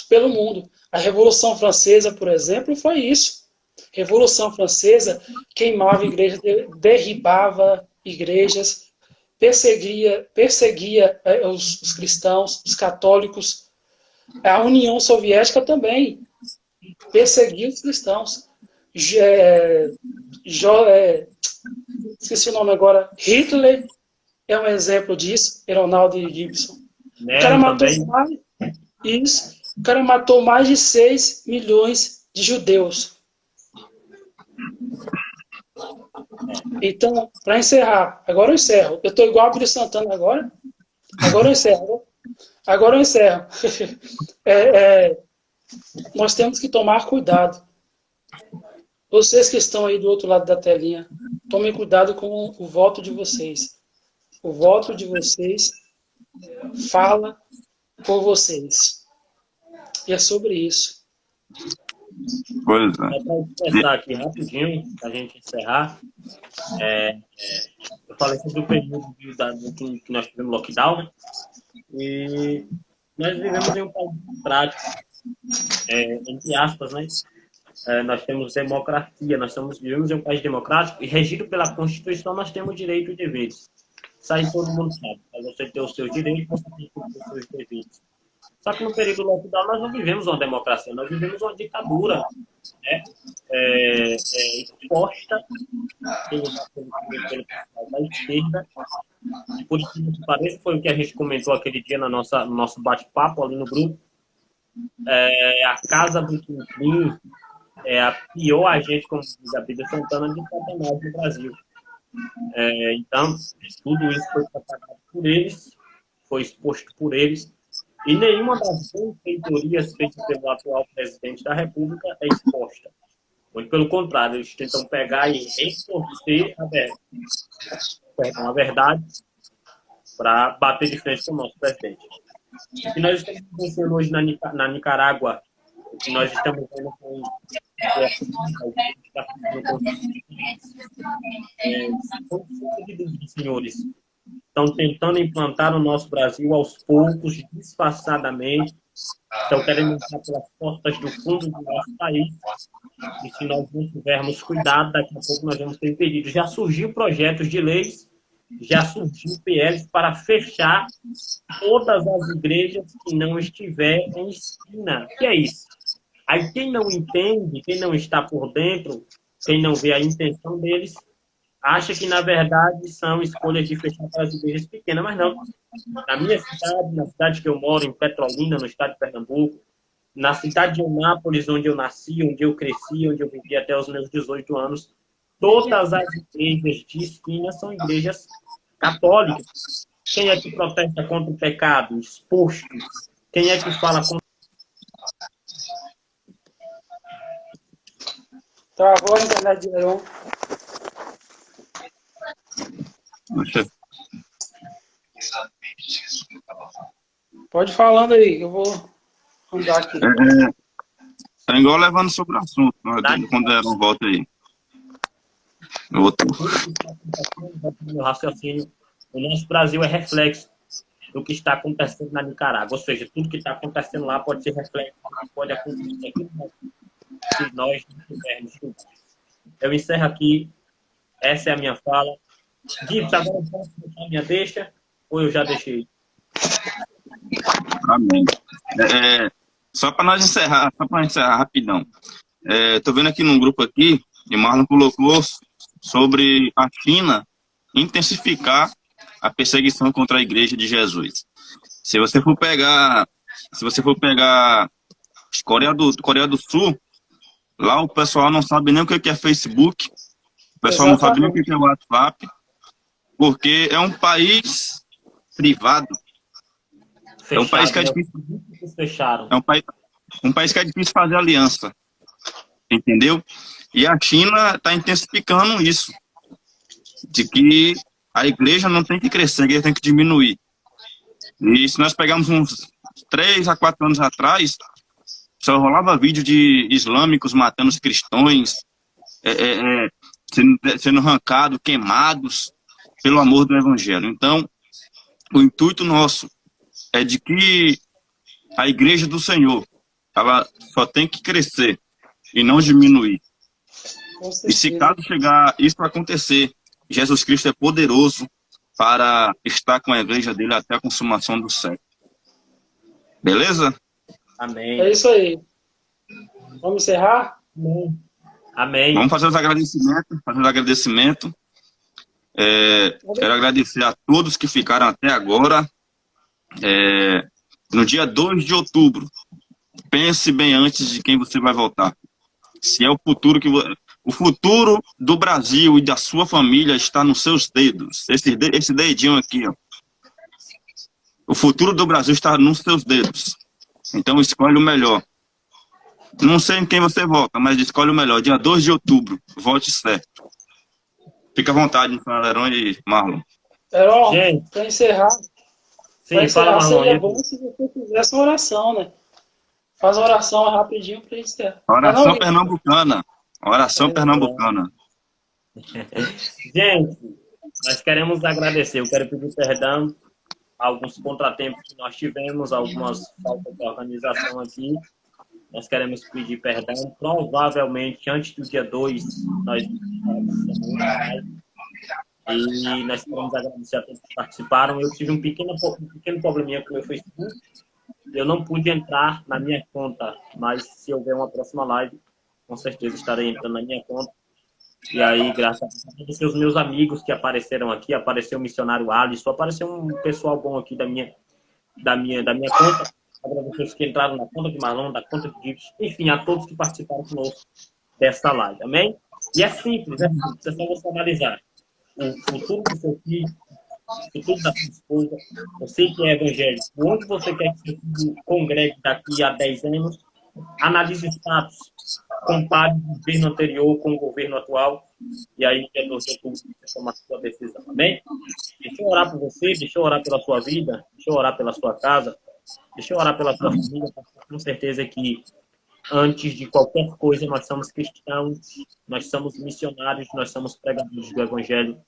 pelo mundo. A Revolução Francesa, por exemplo, foi isso. Revolução Francesa queimava igrejas, derribava igrejas, perseguia os cristãos, os católicos. A União Soviética também perseguia os cristãos. Esqueci o nome agora. Hitler é um exemplo disso, Ronaldo e Gibson. O cara matou mais de 6 milhões de judeus. Então, para encerrar, agora eu encerro. Eu estou igual a Abílio Santana agora. Agora eu encerro. Nós temos que tomar cuidado. Vocês que estão aí do outro lado da telinha, tomem cuidado com o voto de vocês. O voto de vocês fala por vocês. E é sobre isso. Pois é. Para começar aqui rapidinho, para a gente encerrar, eu falei sobre o período que nós tivemos lockdown, né? E nós vivemos em um país democrático, entre aspas, né? Nós temos democracia, vivemos em um país democrático e regido pela Constituição nós temos direitos e deveres. Isso aí todo mundo sabe. Para você ter os seus direitos, você tem que ter os seus deveres. Só que no período do lockdown nós não vivemos uma democracia, nós vivemos uma ditadura, né? Imposta pelo pessoal da esquerda. E por isso que parece, foi o que a gente comentou aquele dia no nosso bate-papo ali no grupo. A Casa do Quintim é a pior agente, como diz a Bíblia Santana, de Satanás no Brasil. Então, tudo isso foi propagado por eles, foi exposto por eles, e nenhuma das benfeitorias feitas pelo atual presidente da República é exposta. Muito pelo contrário, eles tentam pegar e retorcer a verdade para bater de frente com o nosso presidente. O que nós estamos acontecendo hoje na Nicarágua, o que nós estamos vendo com senhores estão tentando implantar no nosso Brasil aos poucos, disfarçadamente, estão querendo entrar pelas portas do fundo do nosso país, e se nós não tivermos cuidado, daqui a pouco nós vamos ter impedido. Já surgiu projetos de leis, já surgiu PLs para fechar todas as igrejas que não estiverem em esquina. O que é isso? Aí quem não entende, quem não está por dentro, quem não vê a intenção deles, acha que, na verdade, são escolhas de fechar aquelas igrejas pequenas, mas não. Na minha cidade, na cidade que eu moro, em Petrolina, no estado de Pernambuco, na cidade de Eunápolis, onde eu nasci, onde eu cresci, onde eu vivi até os meus 18 anos, todas as igrejas de esquina são igrejas católicas. Quem é que protesta contra o pecado exposto? Quem é que fala contra... Travou a internet de novo. Pode ir falando aí, eu vou andar aqui. Tá igual levando sobre o assunto, quando deram volta aí. Outro. Meu raciocínio, o nosso Brasil é reflexo do que está acontecendo na Nicarágua. Ou seja, tudo que está acontecendo lá pode ser reflexo, pode acontecer aqui se nós não tivermos tudo. Eu encerro aqui. Essa é a minha fala. Gibbs, agora eu posso deixar a minha deixa ou eu já deixei? Amém. Só para encerrar rapidão. Tô vendo aqui num grupo aqui, e Marlon colocou sobre a China intensificar a perseguição contra a Igreja de Jesus. Se você for pegar Coreia do Sul, lá o pessoal não sabe nem o que é Facebook, o pessoal não sabe nem o que é WhatsApp, porque é um país privado. É um país que é difícil. É um país que é difícil fazer aliança. Entendeu? E a China está intensificando isso. De que a igreja não tem que crescer, a igreja tem que diminuir. E se nós pegarmos uns 3 a 4 anos atrás, só rolava vídeo de islâmicos matando os cristãos, sendo arrancados, queimados, pelo amor do evangelho. Então, o intuito nosso é de que a igreja do Senhor, ela só tem que crescer e não diminuir. E se caso chegar isso a acontecer, Jesus Cristo é poderoso para estar com a igreja dele até a consumação do século. Beleza? Amém. É isso aí. Vamos encerrar? Amém. Vamos fazer os agradecimentos. Quero agradecer a todos que ficaram até agora. No dia 2 de outubro, pense bem antes de quem você vai votar. Se é o futuro o futuro do Brasil e da sua família está nos seus dedos. Esse dedinho aqui, ó. O futuro do Brasil está nos seus dedos. Então escolhe o melhor. Não sei em quem você vota, mas escolhe o melhor. Dia 2 de outubro, vote certo. Fica à vontade, Heron e Marlon. Heron, para encerrar, fala, Marlon. Seria bom se você fizesse uma oração, né? Faz uma oração rapidinho para encerrar. Oração pernambucana. Oração pernambucana. Gente, nós queremos agradecer. Eu quero pedir perdão a alguns contratempos que nós tivemos, algumas faltas de organização aqui. Nós queremos pedir perdão. Provavelmente, antes do dia 2, nós e nós queremos agradecer a todos que participaram. Eu tive um pequeno probleminha com o meu Facebook. Eu não pude entrar na minha conta, mas se houver uma próxima live, com certeza estarei entrando na minha conta. E aí, graças a Deus, os meus amigos que apareceram aqui, apareceu o missionário Alisson, apareceu um pessoal bom aqui da minha conta. Agradecer os que entraram na conta de Marlon, da conta de Gibbs, enfim, a todos que participaram conosco dessa live, amém? E é simples, é só você analisar o futuro do seu filho, o futuro da sua esposa, você que é evangélico, onde você quer que seu filho congregue daqui a 10 anos, analise os fatos, compare o governo anterior com o governo atual, e aí no dia 2 de outubro você toma a sua decisão, amém? Deixa eu orar por você, deixa eu orar pela sua vida, deixa eu orar pela sua casa, deixa eu orar pela sua família, com certeza que antes de qualquer coisa nós somos cristãos, nós somos missionários, nós somos pregadores do evangelho,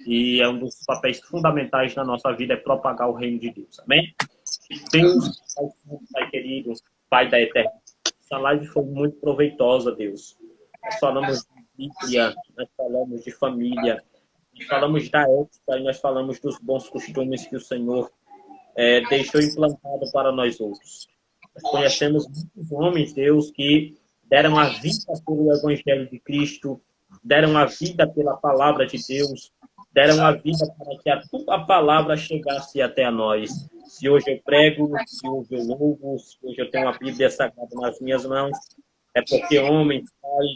e é um dos papéis fundamentais na nossa vida é propagar o reino de Deus, amém? Deus, Pai querido, Pai da eterna, essa live foi muito proveitosa, Deus. Nós falamos de Bíblia, nós falamos de família, nós falamos da ética e nós falamos dos bons costumes que o Senhor deixou implantado para nós outros. Nós conhecemos muitos homens, Deus, que deram a vida pelo Evangelho de Cristo, deram a vida pela palavra de Deus, deram a vida para que a tua palavra chegasse até a nós. Se hoje eu prego, se hoje eu louvo, se hoje eu tenho a Bíblia Sagrada nas minhas mãos, é porque homens, Pai,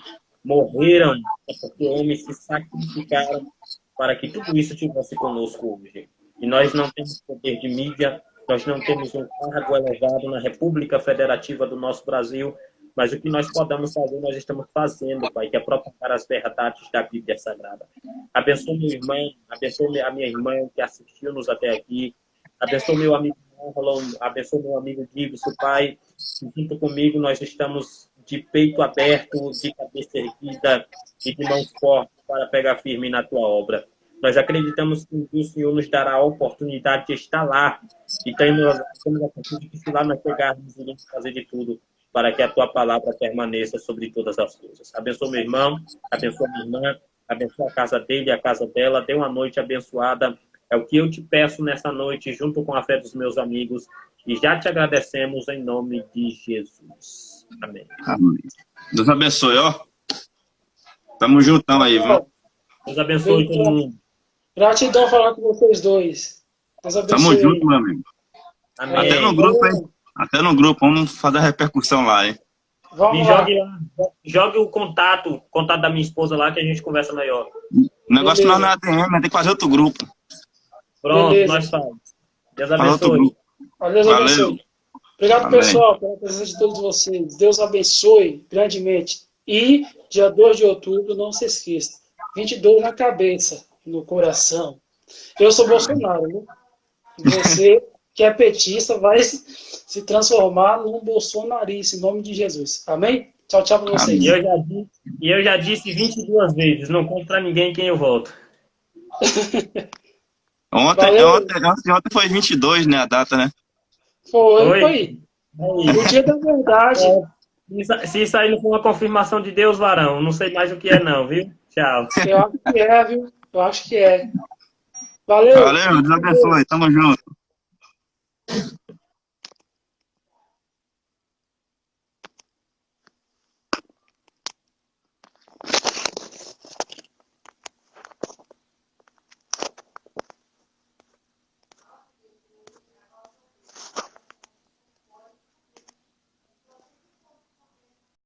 morreram, é porque homens se sacrificaram para que tudo isso estivesse conosco hoje. E nós não temos poder de mídia, nós não temos um cargo elevado na República Federativa do nosso Brasil, mas o que nós podemos fazer, nós estamos fazendo, Pai, que é propagar as verdades da Bíblia Sagrada. Abençoe meu irmão, abençoe a minha irmã que assistiu-nos até aqui, abençoe meu amigo Marlon, abençoe meu amigo Gibson, Pai, junto comigo nós estamos de peito aberto, de cabeça erguida e de mãos fortes para pegar firme na tua obra. Nós acreditamos que o Senhor nos dará a oportunidade de estar lá e temos a certeza que se lá nós chegarmos, iremos fazer de tudo para que a tua palavra permaneça sobre todas as coisas. Abençoa meu irmão, abençoa minha irmã, abençoa a casa dele e a casa dela. Dê uma noite abençoada. É o que eu te peço nessa noite, junto com a fé dos meus amigos. E já te agradecemos em nome de Jesus. Amém. Amém. Deus abençoe, ó. Tamo juntão aí, viu? Deus abençoe todo mundo. Gratidão falar com vocês dois. Deus abençoe. Tamo junto, meu amigo. Amém. Até no grupo, hein? Até no grupo. Vamos fazer a repercussão lá, hein? Vamos lá. Jogue o contato da minha esposa lá que a gente conversa melhor. O negócio não é ADM, tem que fazer outro grupo. Pronto, Beleza. nós falamos. Deus Fazer outro abençoe. grupo. Deus Valeu. abençoe. Obrigado, Amém. pessoal, pela presença de todos vocês. Deus abençoe grandemente. E dia 2 de outubro, não se esqueça, 22 na cabeça, no coração. Eu sou Bolsonaro, né? Você, que é petista, vai se transformar num bolsonarista, em nome de Jesus. Amém? Tchau, tchau para vocês. E eu já disse 22 vezes, não conto pra ninguém quem eu voto. Ontem foi 22, né, a data, né? Foi. O dia da verdade. Se isso aí não for uma confirmação de Deus, varão, não sei mais o que é não, viu? Tchau. Eu acho que é, viu? Eu acho que é. Valeu. Valeu, Deus abençoe. Tamo junto.